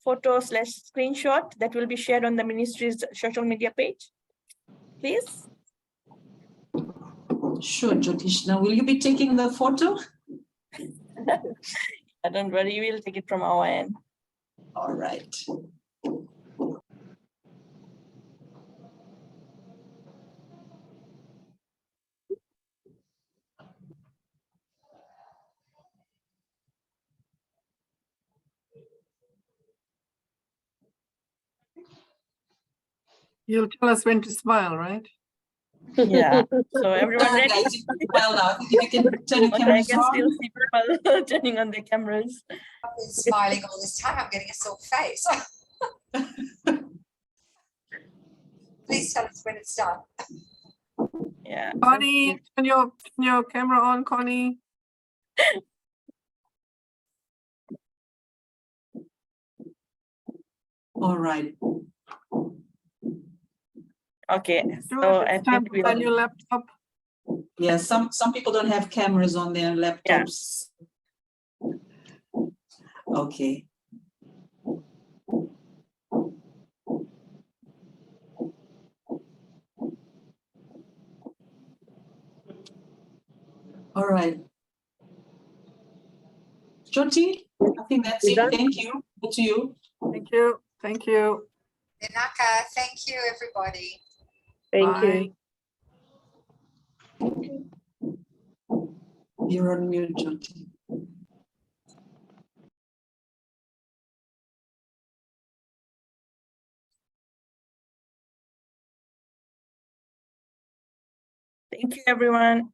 photo/screenshot that will be shared on the ministry's social media page. please. Sure, Jyotishna. Will you be taking the photo? Don't worry, we'll take it from our end. All right. You'll tell us when to smile, right? Yeah, so everyone ready? Guys, you can smile now. You can turn your But I cameras can still on. see people turning on their cameras. I've been smiling all this time. I'm getting a sore face. Please tell us when it's done. Yeah. Connie, turn your camera on, Connie. All right. Okay, Sure, so it's I time think to turn your we'll, laptop. Yeah, some people don't have cameras on their laptops. Okay. All right. Jyoti, I think that's it. Thank you. Good to you. Thank you. Thank you. Vinaka, thank you, everybody. Bye. You're on mute, Jyoti. thank you, everyone.